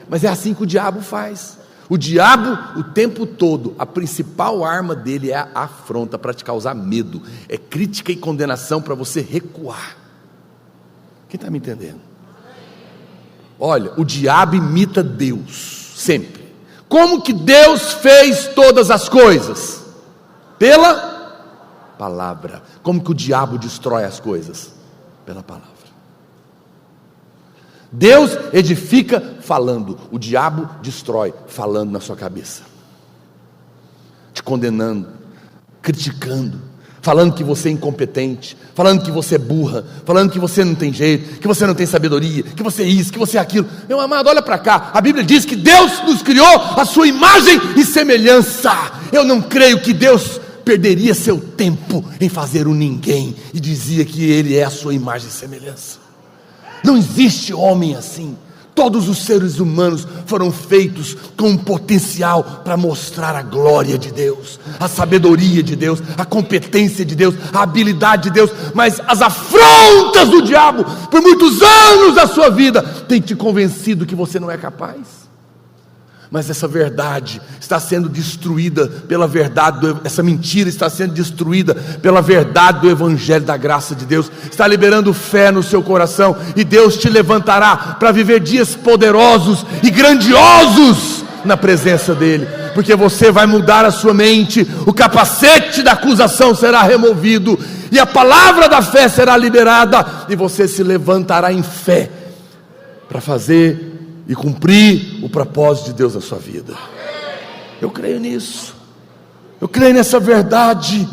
B: Mas é assim que o diabo faz. O diabo, o tempo todo, a principal arma dele é a afronta, para te causar medo, é crítica e condenação para você recuar. Quem está me entendendo? Olha, o diabo imita Deus, sempre. Como que Deus fez todas as coisas? Pela palavra. Como que o diabo destrói as coisas? Pela palavra. Deus edifica falando, o diabo destrói falando na sua cabeça, te condenando, criticando, falando que você é incompetente, falando que você é burra, falando que você não tem jeito, que você não tem sabedoria, que você é isso, que você é aquilo. Meu amado, olha para cá, a Bíblia diz que Deus nos criou a sua imagem e semelhança. Eu não creio que Deus perderia seu tempo em fazer um ninguém e dizia que Ele é a sua imagem e semelhança. Não existe homem assim. Todos os seres humanos foram feitos com um potencial para mostrar a glória de Deus, a sabedoria de Deus, a competência de Deus, a habilidade de Deus. Mas as afrontas do diabo, por muitos anos da sua vida, têm te convencido que você não é capaz. Mas essa verdade está sendo destruída pela verdade, essa mentira está sendo destruída pela verdade do Evangelho da graça de Deus. Está liberando fé no seu coração, e Deus te levantará para viver dias poderosos e grandiosos na presença dEle, porque você vai mudar a sua mente, o capacete da acusação será removido, e a palavra da fé será liberada, e você se levantará em fé para fazer e cumprir o propósito de Deus na sua vida. Eu creio nisso, eu creio nessa verdade.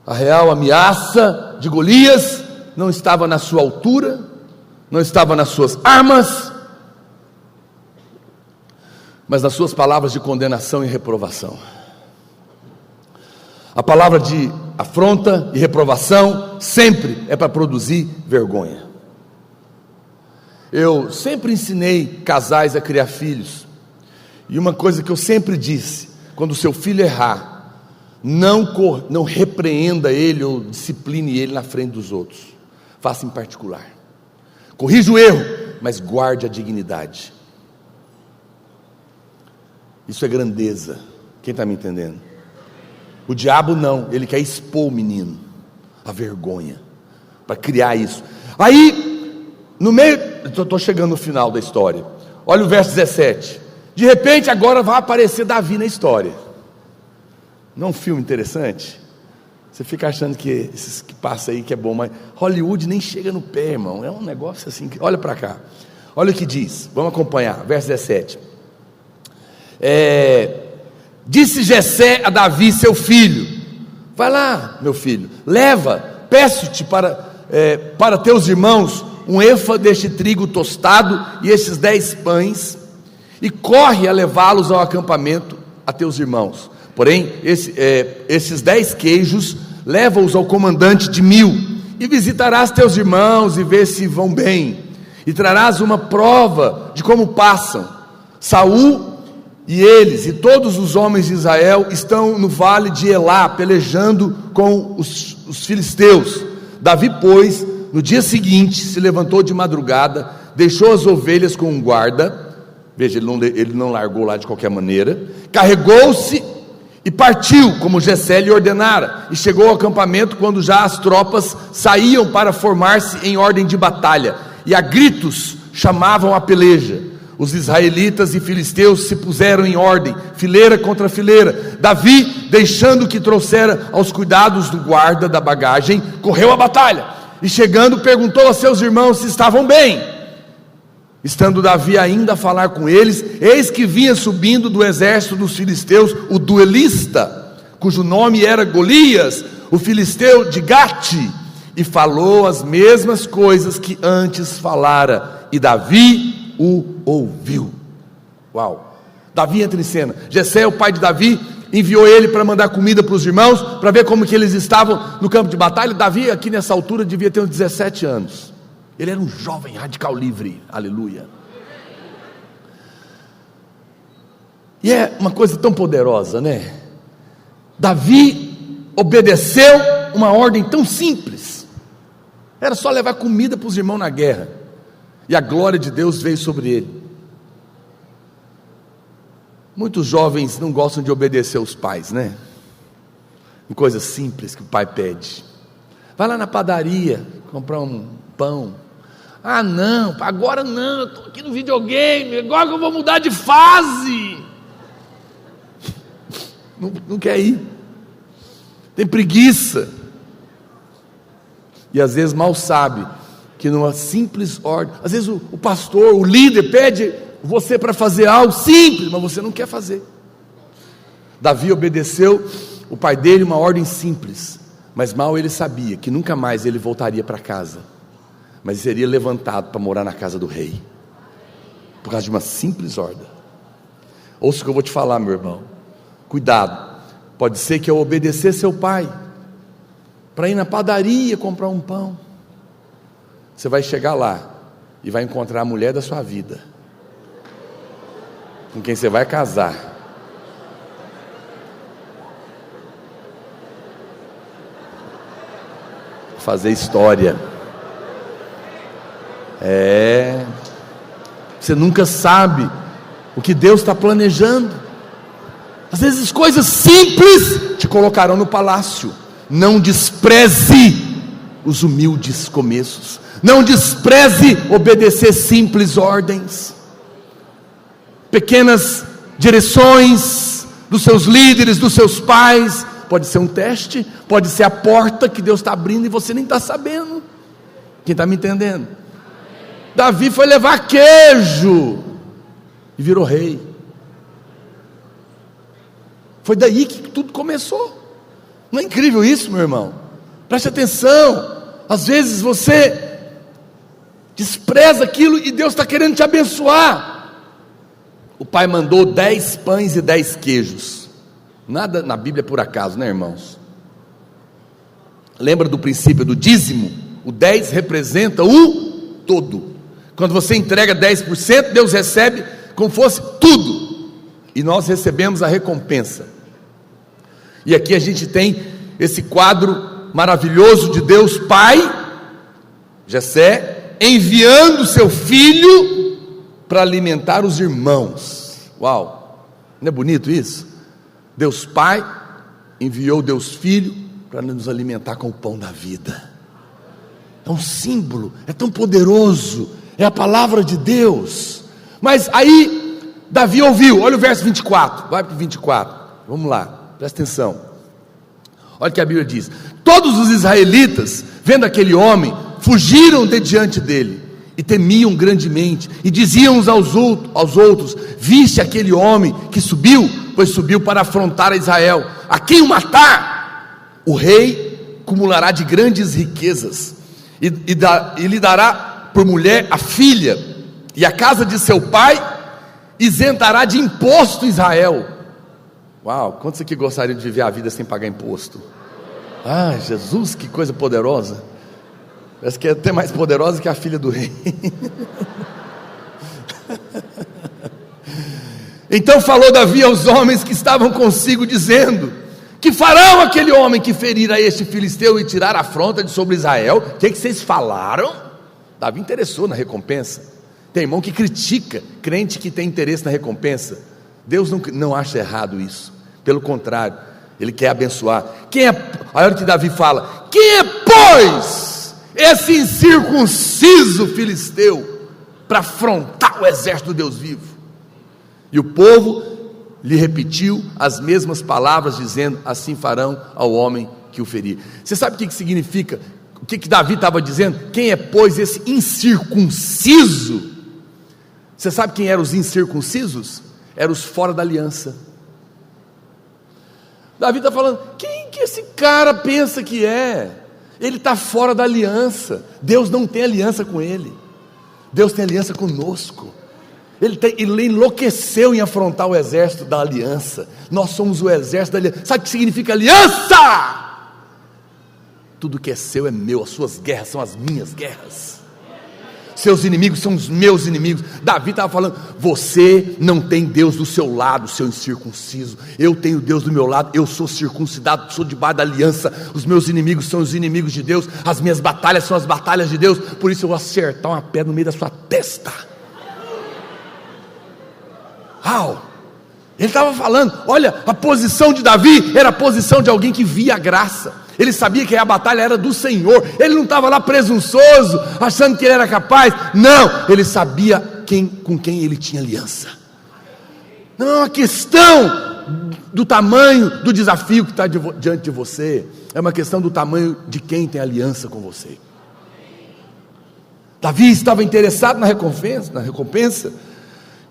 B: A real ameaça de Golias não estava na sua altura, não estava nas suas armas, mas nas suas palavras de condenação e reprovação. A palavra de afronta e reprovação sempre é para produzir vergonha. Eu sempre ensinei casais a criar filhos, e uma coisa que eu sempre disse: quando o seu filho errar, não repreenda ele ou discipline ele na frente dos outros, faça em particular, corrija o erro, mas guarde a dignidade. Isso é grandeza. Quem está me entendendo? O diabo não, ele quer expor o menino, a vergonha, para criar isso. Aí, no meio, estou chegando no final da história, olha o verso 17. De repente agora vai aparecer Davi na história. Não é um filme interessante? Você fica achando que esses que passa aí que é bom, mas Hollywood nem chega no pé, irmão. É um negócio assim, olha para cá, olha o que diz, vamos acompanhar, verso 17. Disse Jessé a Davi seu filho: vai lá, meu filho, leva, peço-te para teus irmãos um efa deste trigo tostado e estes 10 pães, e corre a levá-los ao acampamento a teus irmãos. Porém, esses 10 queijos, leva-os ao comandante de 1000, e visitarás teus irmãos e vê se vão bem, e trarás uma prova de como passam. Saul e eles e todos os homens de Israel estão no vale de Elá, pelejando com os filisteus. Davi, pois, no dia seguinte, se levantou de madrugada, deixou as ovelhas com um guarda. Veja, ele não largou lá de qualquer maneira. Carregou-se e partiu, como Jessé lhe ordenara, e chegou ao acampamento quando já as tropas saíam para formar-se em ordem de batalha, e a gritos chamavam a peleja. Os israelitas e filisteus se puseram em ordem, fileira contra fileira. Davi, deixando o que trouxera aos cuidados do guarda da bagagem, correu à batalha, e chegando perguntou a seus irmãos se estavam bem. Estando Davi ainda a falar com eles, eis que vinha subindo do exército dos filisteus o duelista, cujo nome era Golias, o filisteu de Gate, e falou as mesmas coisas que antes falara, e Davi o ouviu. Uau! Davi entra em cena. Jessé, o pai de Davi, enviou ele para mandar comida para os irmãos, para ver como que eles estavam no campo de batalha. Davi, aqui nessa altura, devia ter uns 17 anos. Ele era um jovem radical livre, aleluia. E é uma coisa tão poderosa, né? Davi obedeceu uma ordem tão simples, era só levar comida para os irmãos na guerra, e a glória de Deus veio sobre ele. Muitos jovens não gostam de obedecer aos pais, né? Em coisas simples que o pai pede. Vai lá na padaria comprar um pão. Ah não, agora não, eu estou aqui no videogame, agora que eu vou mudar de fase. Não quer ir, tem preguiça, e às vezes mal sabe que numa simples ordem, às vezes o pastor, o líder pede você para fazer algo simples, mas você não quer fazer. Davi obedeceu o pai dele uma ordem simples, mas mal ele sabia que nunca mais ele voltaria para casa, mas seria levantado para morar na casa do rei, por causa de uma simples ordem. Ouça o que eu vou te falar, meu irmão, cuidado, pode ser que ao obedecer seu pai, para ir na padaria comprar um pão, você vai chegar lá, e vai encontrar a mulher da sua vida, com quem você vai casar, fazer história. Você nunca sabe o que Deus está planejando. Às vezes coisas simples te colocarão no palácio. Não despreze os humildes começos, não despreze obedecer simples ordens, pequenas direções dos seus líderes, dos seus pais. Pode ser um teste, pode ser a porta que Deus está abrindo e você nem está sabendo. Quem está me entendendo? Davi foi levar queijo e virou rei. Foi daí que tudo começou. Não é incrível isso, meu irmão? Preste atenção. Às vezes você despreza aquilo e Deus está querendo te abençoar. O pai mandou 10 pães e 10 queijos. Nada na Bíblia é por acaso, né, irmãos? Lembra do princípio do dízimo? O 10 representa o todo. Quando você entrega 10%, Deus recebe como fosse tudo, e nós recebemos a recompensa. E aqui a gente tem esse quadro maravilhoso de Deus Pai, Jessé, enviando seu filho para alimentar os irmãos. Uau, não é bonito isso? Deus Pai enviou Deus Filho para nos alimentar com o pão da vida. É um símbolo, é tão poderoso, é a palavra de Deus. Mas aí Davi ouviu, olha o verso 24, vai para o 24, vamos lá, presta atenção. Olha o que a Bíblia diz: todos os israelitas, vendo aquele homem, fugiram de diante dele, e temiam grandemente, e diziam uns aos outros: viste aquele homem que subiu? Pois subiu para afrontar a Israel. A quem o matar, o rei acumulará de grandes riquezas, e lhe dará por mulher a filha, e a casa de seu pai isentará de imposto Israel. Uau, quantos aqui gostariam de viver a vida sem pagar imposto? Ah, Jesus, que coisa poderosa. Parece que é até mais poderosa que a filha do rei. Então falou Davi aos homens que estavam consigo, dizendo: que farão aquele homem que ferir a este filisteu e tirar a afronta de sobre Israel? O que vocês falaram? Davi interessou na recompensa. Tem irmão que critica crente que tem interesse na recompensa. Deus não acha errado isso, pelo contrário, Ele quer abençoar. Olha o que Davi fala: quem é, pois, esse incircunciso filisteu para afrontar o exército do Deus vivo? E o povo lhe repetiu as mesmas palavras, dizendo: assim farão ao homem que o ferir. Você sabe o que significa? O que Davi estava dizendo? Quem é, pois, esse incircunciso? Você sabe quem eram os incircuncisos? Eram os fora da aliança. Davi está falando: quem que esse cara pensa que é? Ele está fora da aliança. Deus não tem aliança com ele, Deus tem aliança conosco. Ele enlouqueceu em afrontar o exército da aliança. Nós somos o exército da aliança. Sabe o que significa aliança? Tudo que é seu é meu, as suas guerras são as minhas guerras. seus inimigos são os meus inimigos. Davi estava falando: você não tem Deus do seu lado, seu incircunciso. Eu tenho Deus do meu lado, eu sou circuncidado, sou debaixo da aliança. Os meus inimigos são os inimigos de Deus, as minhas batalhas são as batalhas de Deus. Por isso eu vou acertar uma pedra no meio da sua testa. Ele estava falando, olha, a posição de Davi era a posição de alguém que via a graça. Ele sabia que a batalha era do Senhor. Ele não estava lá presunçoso, achando que ele era capaz. Não, ele sabia com quem ele tinha aliança. Não é uma questão do tamanho do desafio que está diante de você. É uma questão do tamanho de quem tem aliança com você. Davi estava interessado na recompensa.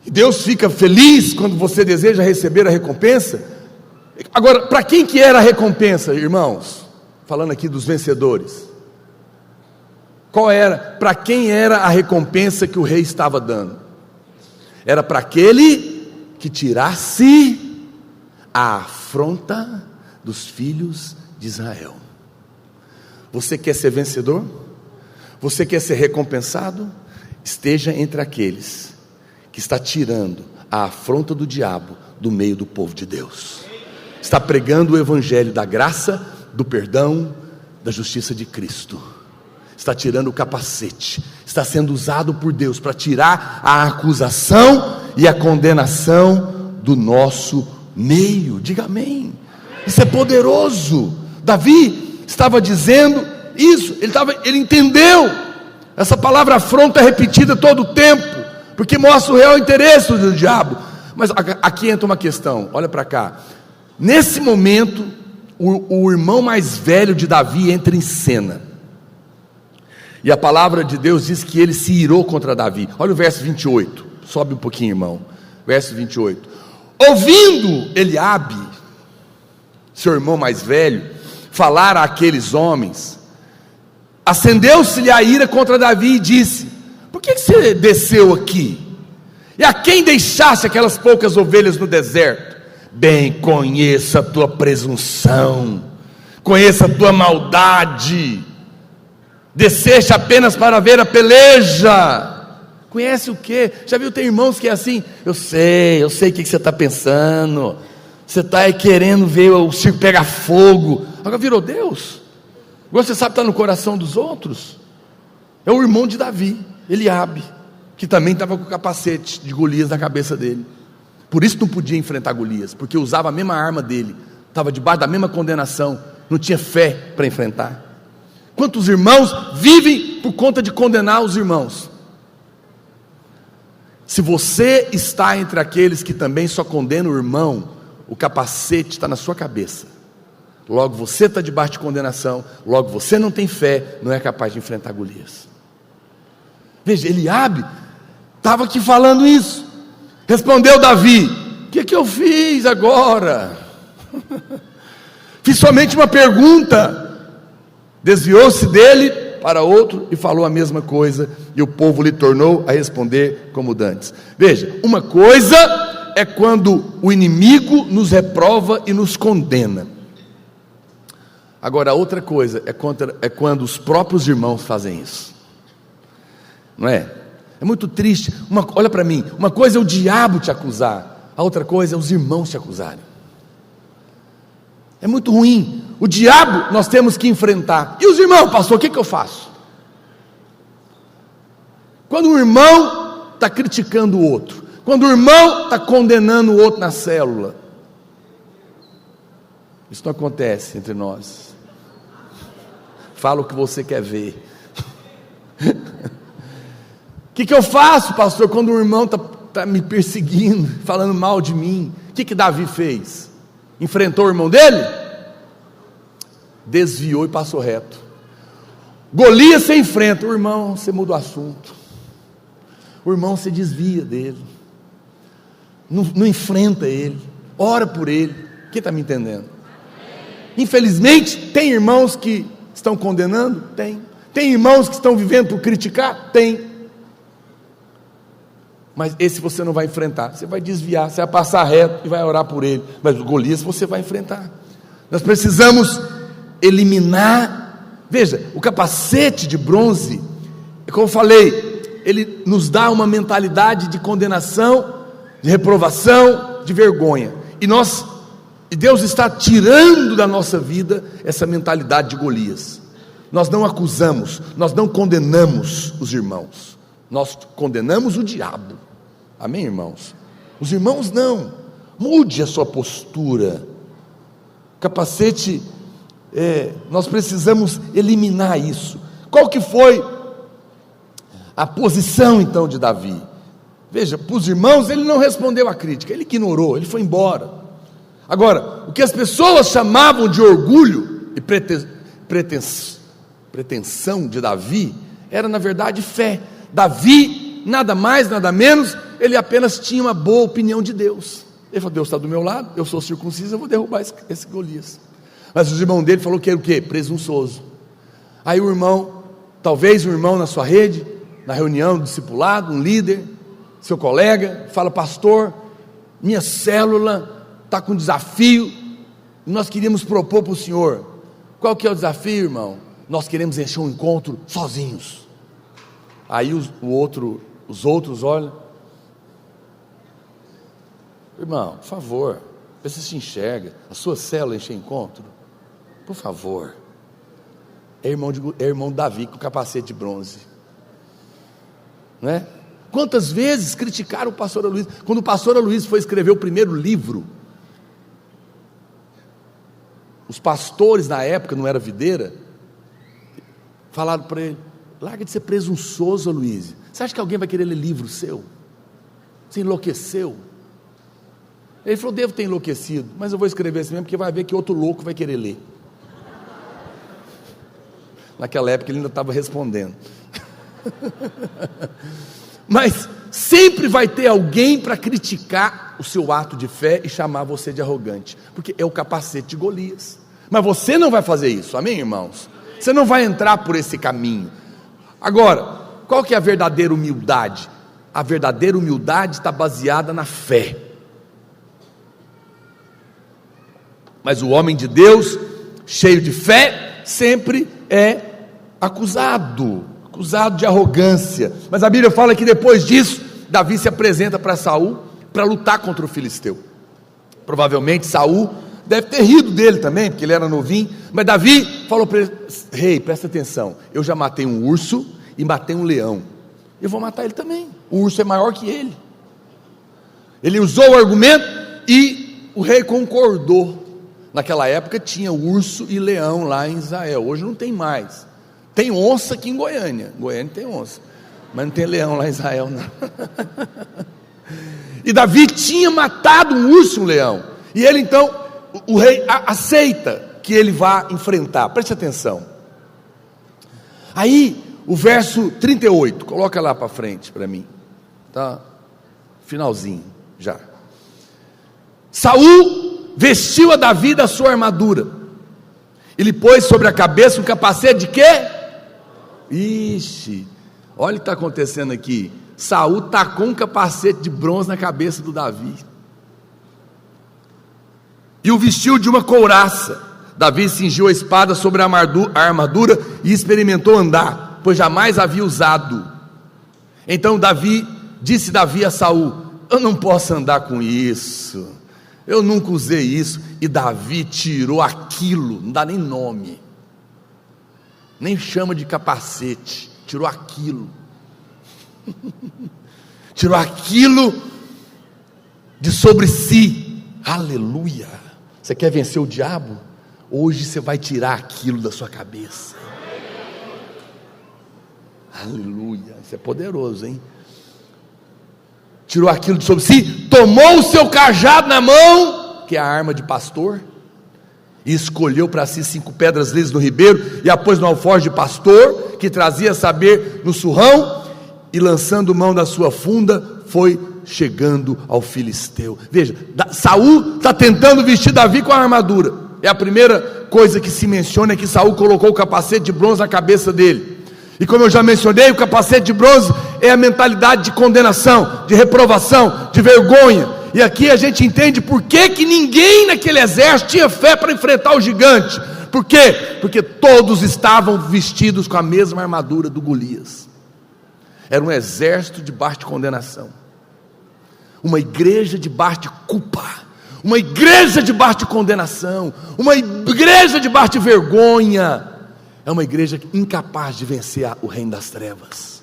B: E Deus fica feliz quando você deseja receber a recompensa. Agora, para quem que era a recompensa, irmãos? Falando aqui dos vencedores. Para quem era a recompensa que o rei estava dando? Era para aquele que tirasse a afronta dos filhos de Israel. Você quer ser vencedor? Você quer ser recompensado? Esteja entre aqueles que está tirando a afronta do diabo do meio do povo de Deus. Está pregando o evangelho da graça, do perdão, da justiça de Cristo. Está tirando o capacete. Está sendo usado por Deus para tirar a acusação e a condenação do nosso meio. Diga amém. Isso é poderoso. Davi estava dizendo isso. Ele entendeu. Essa palavra afronta é repetida todo o tempo, porque mostra o real interesse do diabo. Mas aqui entra uma questão, olha para cá. Nesse momento, o irmão mais velho de Davi entra em cena. E a palavra de Deus diz que ele se irou contra Davi. Olha o verso 28. Sobe um pouquinho, irmão. Verso 28. Ouvindo Eliabe, seu irmão mais velho, falar àqueles homens, acendeu-se-lhe a ira contra Davi e disse: por que você desceu aqui? E a quem deixaste aquelas poucas ovelhas no deserto? Bem, conheça a tua presunção, conheça a tua maldade. Desceste apenas para ver a peleja. Conhece o que? Já viu, tem irmãos que é assim: eu sei o que você está pensando. Você está querendo ver o circo pegar fogo. Agora virou Deus. Agora você sabe que está no coração dos outros. É o irmão de Davi, Eliabe, que também estava com o capacete de Golias na cabeça dele. Por isso não podia enfrentar Golias, porque usava a mesma arma dele, estava debaixo da mesma condenação, não tinha fé para enfrentar. Quantos irmãos vivem por conta de condenar os irmãos? Se você está entre aqueles que também só condenam o irmão, o capacete está na sua cabeça. Logo você está debaixo de condenação, logo você não tem fé, não é capaz de enfrentar Golias. Veja, Eliabe estava aqui falando isso. Respondeu Davi: o que eu fiz agora? Fiz somente uma pergunta. Desviou-se dele para outro e falou a mesma coisa, e o povo lhe tornou a responder como dantes. Veja, uma coisa é quando o inimigo nos reprova e nos condena. Agora, outra coisa é quando os próprios irmãos fazem isso. Não é? É muito triste. Olha para mim, uma coisa é o diabo te acusar, a outra coisa é os irmãos te acusarem. É muito ruim. O diabo nós temos que enfrentar. E os irmãos, pastor, o que eu faço? Quando o irmão está criticando o outro, quando o irmão está condenando o outro na célula, isso não acontece entre nós. Fala o que você quer ver. O que eu faço, pastor, quando o irmão está me perseguindo, falando mal de mim? O que Davi fez? Enfrentou o irmão dele? Desviou e passou reto. Golias você enfrenta, o irmão você muda o assunto. O irmão você desvia dele. Não enfrenta ele, ora por ele. Quem está me entendendo? Infelizmente, tem irmãos que estão condenando? Tem irmãos que estão vivendo por criticar? Tem. Mas esse você não vai enfrentar, você vai desviar, você vai passar reto e vai orar por ele. Mas o Golias você vai enfrentar. Nós precisamos eliminar. Veja, o capacete de bronze, como eu falei, ele nos dá uma mentalidade de condenação, de reprovação, de vergonha. E Deus está tirando da nossa vida essa mentalidade de Golias. Nós não acusamos, nós não condenamos os irmãos, nós condenamos o diabo. Amém, irmãos? Os irmãos não. Mude a sua postura. Capacete, nós precisamos eliminar isso. Qual que foi a posição então de Davi? Veja, para os irmãos ele não respondeu à crítica, ele ignorou, ele foi embora. Agora, o que as pessoas chamavam de orgulho e pretensão de Davi, era na verdade fé. Davi, nada mais, nada menos, ele apenas tinha uma boa opinião de Deus. Ele falou: Deus está do meu lado, eu sou circunciso, eu vou derrubar esse Golias. Mas os irmãos dele falaram que era o quê? Presunçoso. Aí o irmão, talvez um irmão na sua rede, na reunião do discipulado, um líder, seu colega, fala: pastor, minha célula está com um desafio, nós queríamos propor para o senhor. Qual que é o desafio, irmão? Nós queremos encher um encontro sozinhos. Aí os outros olham: irmão, por favor, você se enxerga, a sua célula encher encontro, por favor. É irmão Davi com o capacete de bronze, não é? Quantas vezes criticaram o pastor Aloysio? Quando o pastor Aloysio foi escrever o primeiro livro, os pastores na época, não era videira, falaram para ele: larga de ser presunçoso, Aloysio. Você acha que alguém vai querer ler livro seu? Você enlouqueceu? Ele falou: devo ter enlouquecido, mas eu vou escrever esse mesmo, porque vai ver que outro louco vai querer ler. Naquela época ele ainda estava respondendo. Mas sempre vai ter alguém para criticar o seu ato de fé e chamar você de arrogante, porque é o capacete de Golias. Mas você não vai fazer isso, amém, irmãos? Você não vai entrar por esse caminho. Agora, qual que é a verdadeira humildade? A verdadeira humildade está baseada na fé. Mas o homem de Deus, cheio de fé, sempre é acusado de arrogância. Mas a Bíblia fala que depois disso, Davi se apresenta para Saul para lutar contra o filisteu. Provavelmente Saul deve ter rido dele também, porque ele era novinho. Mas Davi falou para ele: rei, presta atenção, eu já matei um urso e matei um leão, eu vou matar ele também. O urso é maior que ele. Ele usou o argumento e o rei concordou. Naquela época tinha urso e leão lá em Israel, hoje não tem mais. Tem onça aqui em Goiânia. Goiânia tem onça, mas não tem leão lá em Israel, não. E Davi tinha matado um urso e um leão. E ele então, o rei aceita que ele vá enfrentar. Preste atenção. Aí, o verso 38, coloca lá para frente para mim. Tá? Finalzinho já. Saul vestiu a Davi da sua armadura. Ele pôs sobre a cabeça um capacete de quê? Ixi, olha o que está acontecendo aqui. Saul tacou um capacete de bronze na cabeça do Davi e o vestiu de uma couraça. Davi cingiu a espada sobre a armadura e experimentou andar, pois jamais havia usado. Então disse Davi a Saul: eu não posso andar com isso, eu nunca usei isso. E Davi tirou aquilo, não dá nem nome, nem chama de capacete, tirou aquilo, tirou aquilo de sobre si. Aleluia! Você quer vencer o diabo? Hoje você vai tirar aquilo da sua cabeça. Aleluia! Isso é poderoso, hein? Tirou aquilo de sobre si, tomou o seu cajado na mão, que é a arma de pastor, e escolheu para si 5 pedras lisas no ribeiro, e a pôs no alforje de pastor, que trazia saber no surrão, e lançando mão da sua funda, foi chegando ao filisteu. Veja, Saul está tentando vestir Davi com a armadura. É a primeira coisa que se menciona, é que Saul colocou o capacete de bronze na cabeça dele. E como eu já mencionei, o capacete de bronze é a mentalidade de condenação, de reprovação, de vergonha. E aqui a gente entende por que ninguém naquele exército tinha fé para enfrentar o gigante. Por quê? Porque todos estavam vestidos com a mesma armadura do Golias. Era um exército debaixo de condenação, uma igreja debaixo de culpa, uma igreja debaixo de condenação, uma igreja debaixo de vergonha. É uma igreja incapaz de vencer o reino das trevas.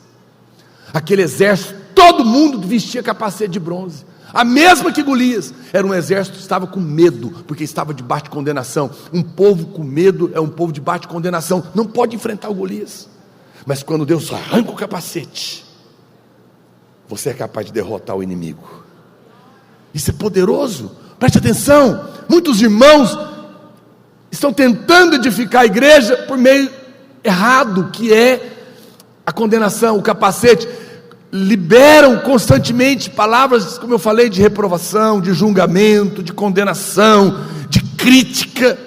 B: Aquele exército, todo mundo vestia capacete de bronze, a mesma que Golias. Era um exército que estava com medo, porque estava debaixo de condenação. Um povo com medo é um povo debaixo de condenação, não pode enfrentar o Golias. Mas quando Deus arranca o capacete, você é capaz de derrotar o inimigo. Isso é poderoso, preste atenção. Muitos irmãos estão tentando edificar a igreja por meio errado, que é a condenação, o capacete. Liberam constantemente palavras, como eu falei, de reprovação, de julgamento, de condenação, de crítica,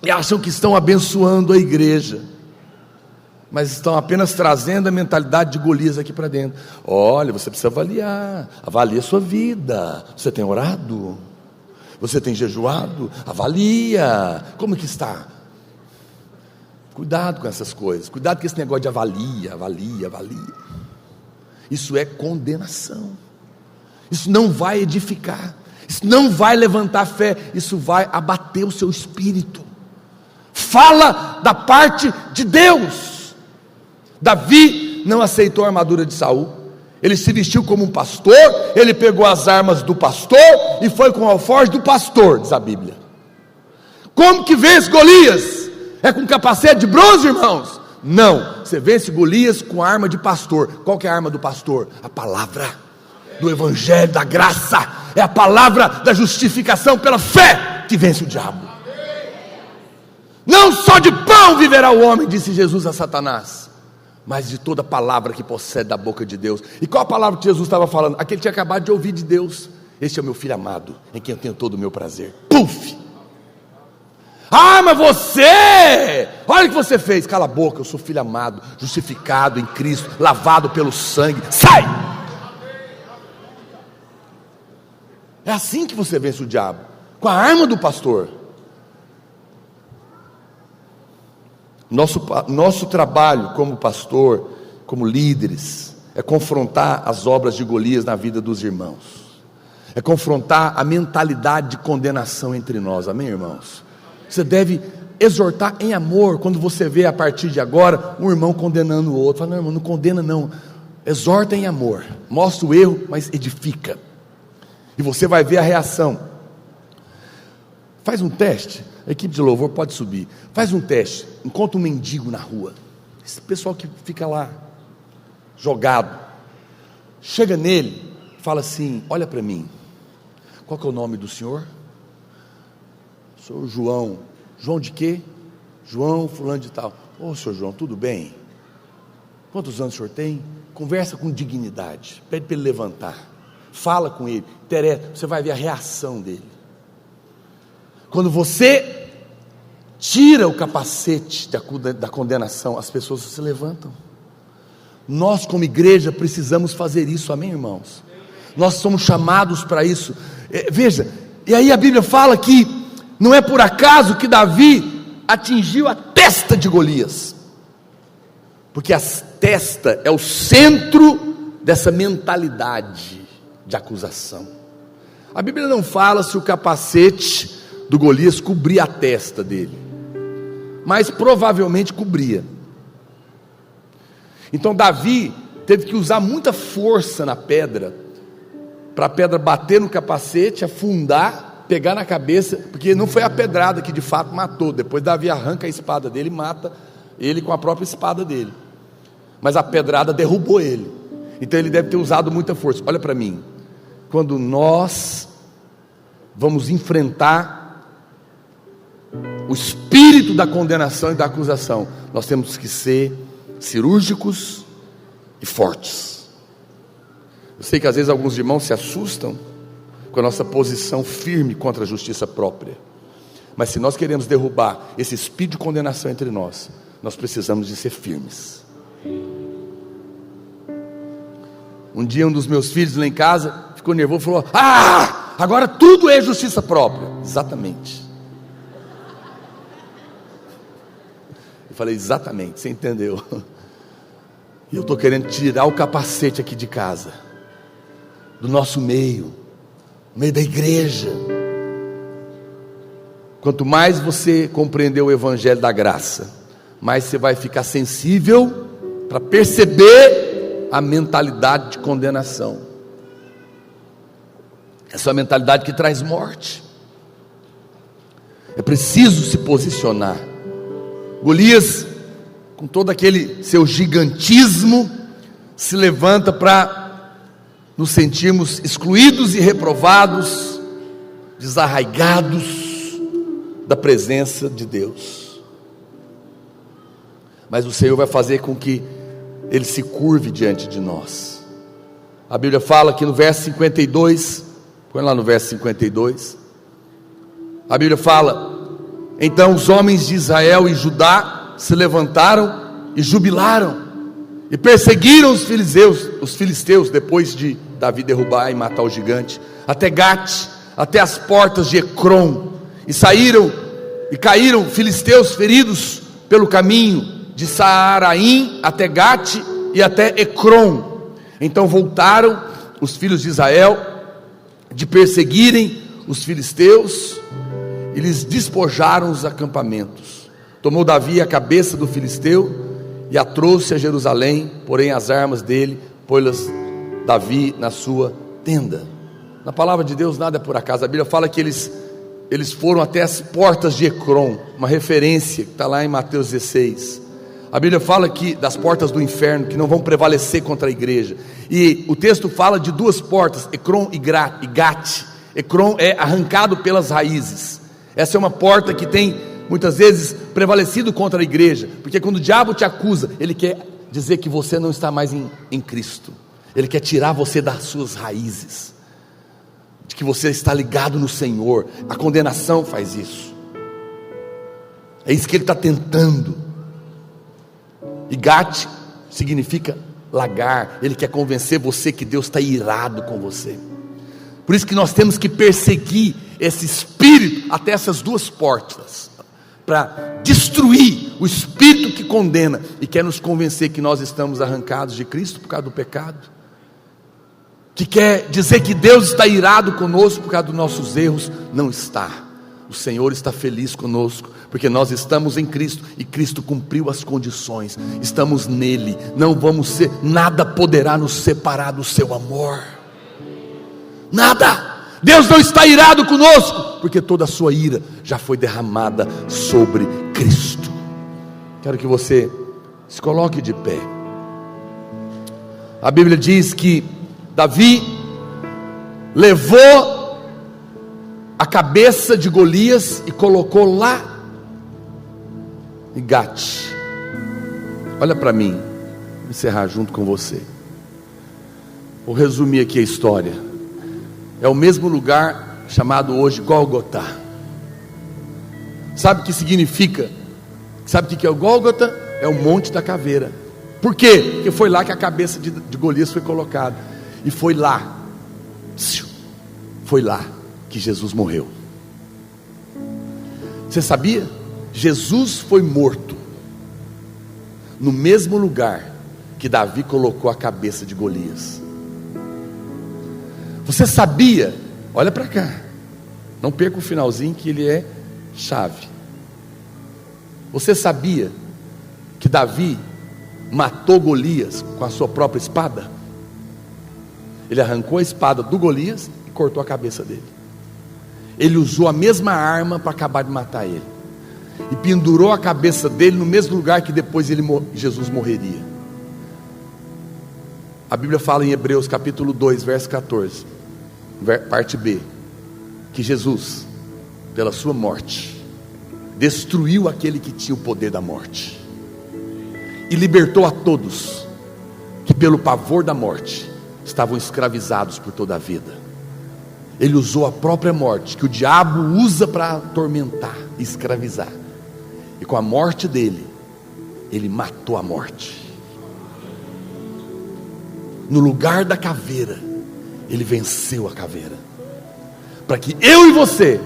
B: e acham que estão abençoando a igreja, mas estão apenas trazendo a mentalidade de Golias aqui para dentro. Olha, você precisa avalie a sua vida. Você tem orado? Você tem jejuado? Avalia, como que está? Cuidado com essas coisas, cuidado com esse negócio de avalia. Isso é condenação, isso não vai edificar, isso não vai levantar fé, isso vai abater o seu espírito. Fala da parte de Deus. Davi não aceitou a armadura de Saul, ele se vestiu como um pastor, ele pegou as armas do pastor e foi com o alforje do pastor, diz a Bíblia. Como que vence Golias? É com capacete de bronze, irmãos? Não, você vence Golias com a arma de pastor. Qual que é a arma do pastor? A palavra do evangelho, da graça. É a palavra da justificação pela fé que vence o diabo. Não só de pão viverá o homem, disse Jesus a Satanás, mas de toda palavra que procede da boca de Deus. E qual a palavra que Jesus estava falando? Aquele que tinha acabado de ouvir de Deus. Este é o meu filho amado, em quem eu tenho todo o meu prazer. Puf! Ah, mas você, olha o que você fez. Cala a boca, eu sou filho amado, justificado em Cristo, lavado pelo sangue. Sai! É assim que você vence o diabo, com a arma do pastor. Nosso trabalho como pastor, como líderes, é confrontar as obras de Golias na vida dos irmãos, é confrontar a mentalidade de condenação entre nós, amém, irmãos? Você deve exortar em amor. Quando você vê a partir de agora um irmão condenando o outro, fala: não, irmão, não condena não, exorta em amor, mostra o erro, mas edifica, e você vai ver a reação. Faz um teste, a equipe de louvor pode subir, faz um teste, encontra um mendigo na rua, esse pessoal que fica lá jogado, chega nele, fala assim: olha para mim, qual que é o nome do senhor? Sou João. João de quê? João fulano de tal. Ô, senhor João, tudo bem? Quantos anos o senhor tem? Conversa com dignidade, pede para ele levantar, fala com ele, interessa, você vai ver a reação dele. Quando você tira o capacete da condenação, as pessoas se levantam. Nós como igreja precisamos fazer isso, amém, irmãos? Nós somos chamados para isso. Veja, e aí a Bíblia fala que não é por acaso que Davi atingiu a testa de Golias, porque a testa é o centro dessa mentalidade de acusação. A Bíblia não fala se o capacete do Golias cobria a testa dele, mas provavelmente cobria. Então Davi teve que usar muita força na pedra, para a pedra bater no capacete, afundar, pegar na cabeça, porque não foi a pedrada que de fato matou. Depois Davi arranca a espada dele e mata ele com a própria espada dele, mas a pedrada derrubou ele. Então ele deve ter usado muita força. Olha para mim, quando nós vamos enfrentar o espírito da condenação e da acusação, nós temos que ser cirúrgicos e fortes. Eu sei que às vezes alguns irmãos se assustam com a nossa posição firme contra a justiça própria, mas se nós queremos derrubar esse espírito de condenação entre nós, nós precisamos de ser firmes. Um dia um dos meus filhos lá em casa ficou nervoso e falou: ah, agora tudo é justiça própria. Exatamente. Eu falei: exatamente, você entendeu? E eu estou querendo tirar o capacete aqui de casa, do nosso meio, no meio da igreja. Quanto mais você compreender o evangelho da graça, mais você vai ficar sensível para perceber a mentalidade de condenação. Essa é uma mentalidade que traz morte. É preciso se posicionar. Golias, com todo aquele seu gigantismo, se levanta para nos sentirmos excluídos e reprovados, desarraigados da presença de Deus. Mas o Senhor vai fazer com que Ele se curve diante de nós. A Bíblia fala que no verso 52, põe lá no verso 52, a Bíblia fala: então os homens de Israel e Judá se levantaram e jubilaram, e perseguiram os filisteus, depois de Davi derrubar e matar o gigante, até Gate, até as portas de Ecrom, e saíram e caíram filisteus feridos pelo caminho de Saaraim até Gate e até Ecrom. Então voltaram os filhos de Israel de perseguirem os filisteus, e lhes despojaram os acampamentos. Tomou Davi a cabeça do filisteu e a trouxe a Jerusalém, porém as armas dele pôs-las Davi na sua tenda. Na palavra de Deus nada é por acaso. A Bíblia fala que eles foram até as portas de Ecrom, uma referência que está lá em Mateus 16. A Bíblia fala que das portas do inferno, que não vão prevalecer contra a igreja. E o texto fala de duas portas, Ecrom e Gate. Ecrom é arrancado pelas raízes. Essa é uma porta que tem muitas vezes prevalecido contra a igreja, porque quando o diabo te acusa, ele quer dizer que você não está mais em Cristo. Ele quer tirar você das suas raízes, de que você está ligado no Senhor. A condenação faz isso. É isso que ele está tentando. E Gate significa lagar. Ele quer convencer você que Deus está irado com você. Por isso que nós temos que perseguir esse espírito até essas duas portas, para destruir o espírito que condena e quer nos convencer que nós estamos arrancados de Cristo por causa do pecado, que quer dizer que Deus está irado conosco por causa dos nossos erros. Não está. O Senhor está feliz conosco, porque nós estamos em Cristo, e Cristo cumpriu as condições, estamos nele, não vamos ser, nada poderá nos separar do seu amor, nada. Deus não está irado conosco, porque toda a sua ira já foi derramada sobre Cristo. Quero que você se coloque de pé. A Bíblia diz que Davi levou a cabeça de Golias e colocou lá em Gate. Olha para mim, vou encerrar junto com você. Vou resumir aqui a história. É o mesmo lugar chamado hoje Gólgota. Sabe o que significa? Sabe o que é o Gólgota? É o Monte da Caveira. Por quê? Porque foi lá que a cabeça de Golias foi colocada. E foi lá que Jesus morreu. Você sabia? Jesus foi morto no mesmo lugar que Davi colocou a cabeça de Golias. Você sabia? Olha para cá, não perca o finalzinho, que ele é chave. Você sabia que Davi matou Golias com a sua própria espada? Ele arrancou a espada do Golias e cortou a cabeça dele. Ele usou a mesma arma para acabar de matar ele, e pendurou a cabeça dele no mesmo lugar que depois Jesus morreria. A Bíblia fala em Hebreus capítulo 2, verso 14, parte B, que Jesus, pela sua morte, destruiu aquele que tinha o poder da morte, e libertou a todos que pelo pavor da morte estavam escravizados por toda a vida. Ele usou a própria morte, que o diabo usa para atormentar e escravizar, e com a morte dele, ele matou a morte. No lugar da caveira, ele venceu a caveira, para que eu e você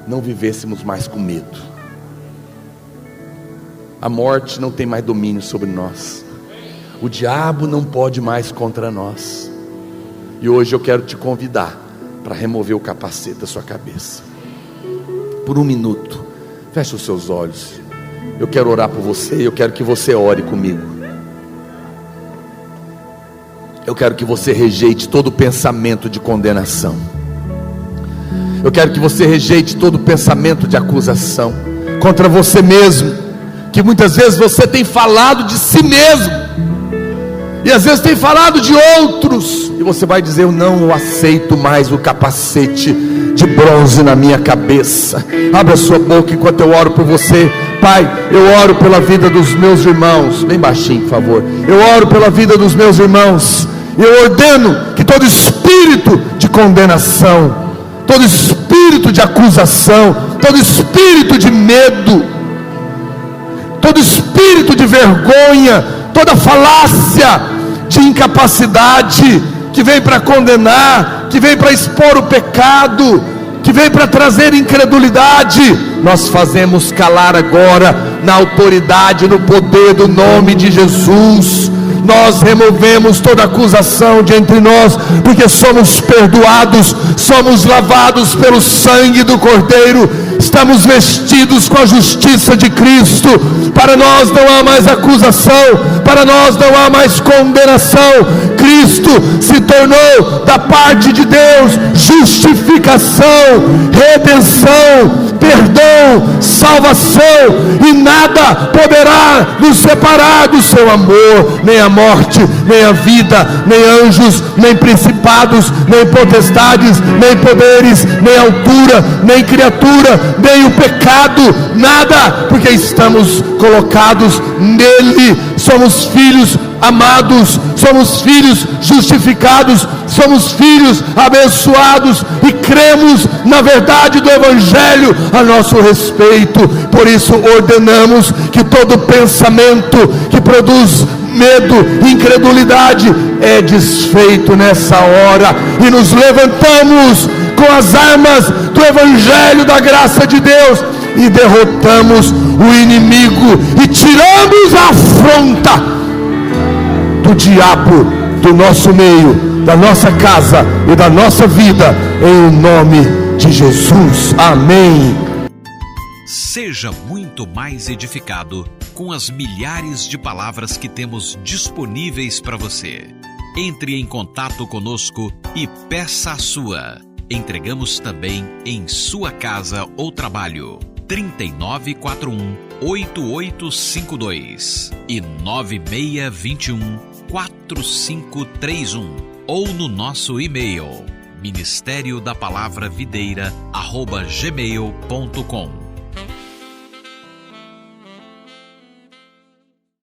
B: não vivêssemos mais com medo. A morte não tem mais domínio sobre nós. O diabo não pode mais contra nós. E hoje eu quero te convidar para remover o capacete da sua cabeça. Por um minuto, feche os seus olhos. Eu quero orar por você, eu quero que você ore comigo. Eu quero que você rejeite todo pensamento de condenação. Eu quero que você rejeite todo pensamento de acusação contra você mesmo, que muitas vezes você tem falado de si mesmo, e às vezes tem falado de outros, e você vai dizer: eu não aceito mais o capacete de bronze na minha cabeça. Abra sua boca enquanto eu oro por você. Pai, eu oro pela vida dos meus irmãos. Bem baixinho, por favor. Eu oro pela vida dos meus irmãos. Eu ordeno que todo espírito de condenação, todo espírito de acusação, todo espírito de medo, todo espírito de vergonha, toda falácia de incapacidade que vem para condenar, que vem para expor o pecado, que vem para trazer incredulidade, nós fazemos calar agora na autoridade, no poder do nome de Jesus. Nós removemos toda acusação de entre nós, porque somos perdoados, somos lavados pelo sangue do Cordeiro, estamos vestidos com a justiça de Cristo. Para nós não há mais acusação, para nós não há mais condenação. Cristo se tornou da parte de Deus justificação, redenção, perdão, salvação, e nada poderá nos separar do seu amor, nem a morte, nem a vida, nem anjos, nem principados, nem potestades, nem poderes, nem altura, nem criatura, nem o pecado, nada, porque estamos colocados nele. Somos filhos amados, somos filhos justificados, somos filhos abençoados, e cremos na verdade do Evangelho a nosso respeito. Por isso ordenamos que todo pensamento que produz medo, incredulidade, é desfeito nessa hora, e nos levantamos com as armas do Evangelho da graça de Deus, e derrotamos o inimigo, e tiramos a afronta do diabo do nosso meio, da nossa casa e da nossa vida, em nome de Jesus. Amém.
A: Seja muito mais edificado com as milhares de palavras que temos disponíveis para você. Entre em contato conosco e peça a sua. Entregamos também em sua casa ou trabalho. 3941-8852 e 9621-4531, ou no nosso e-mail ministériodapalavravideira@gmail.com.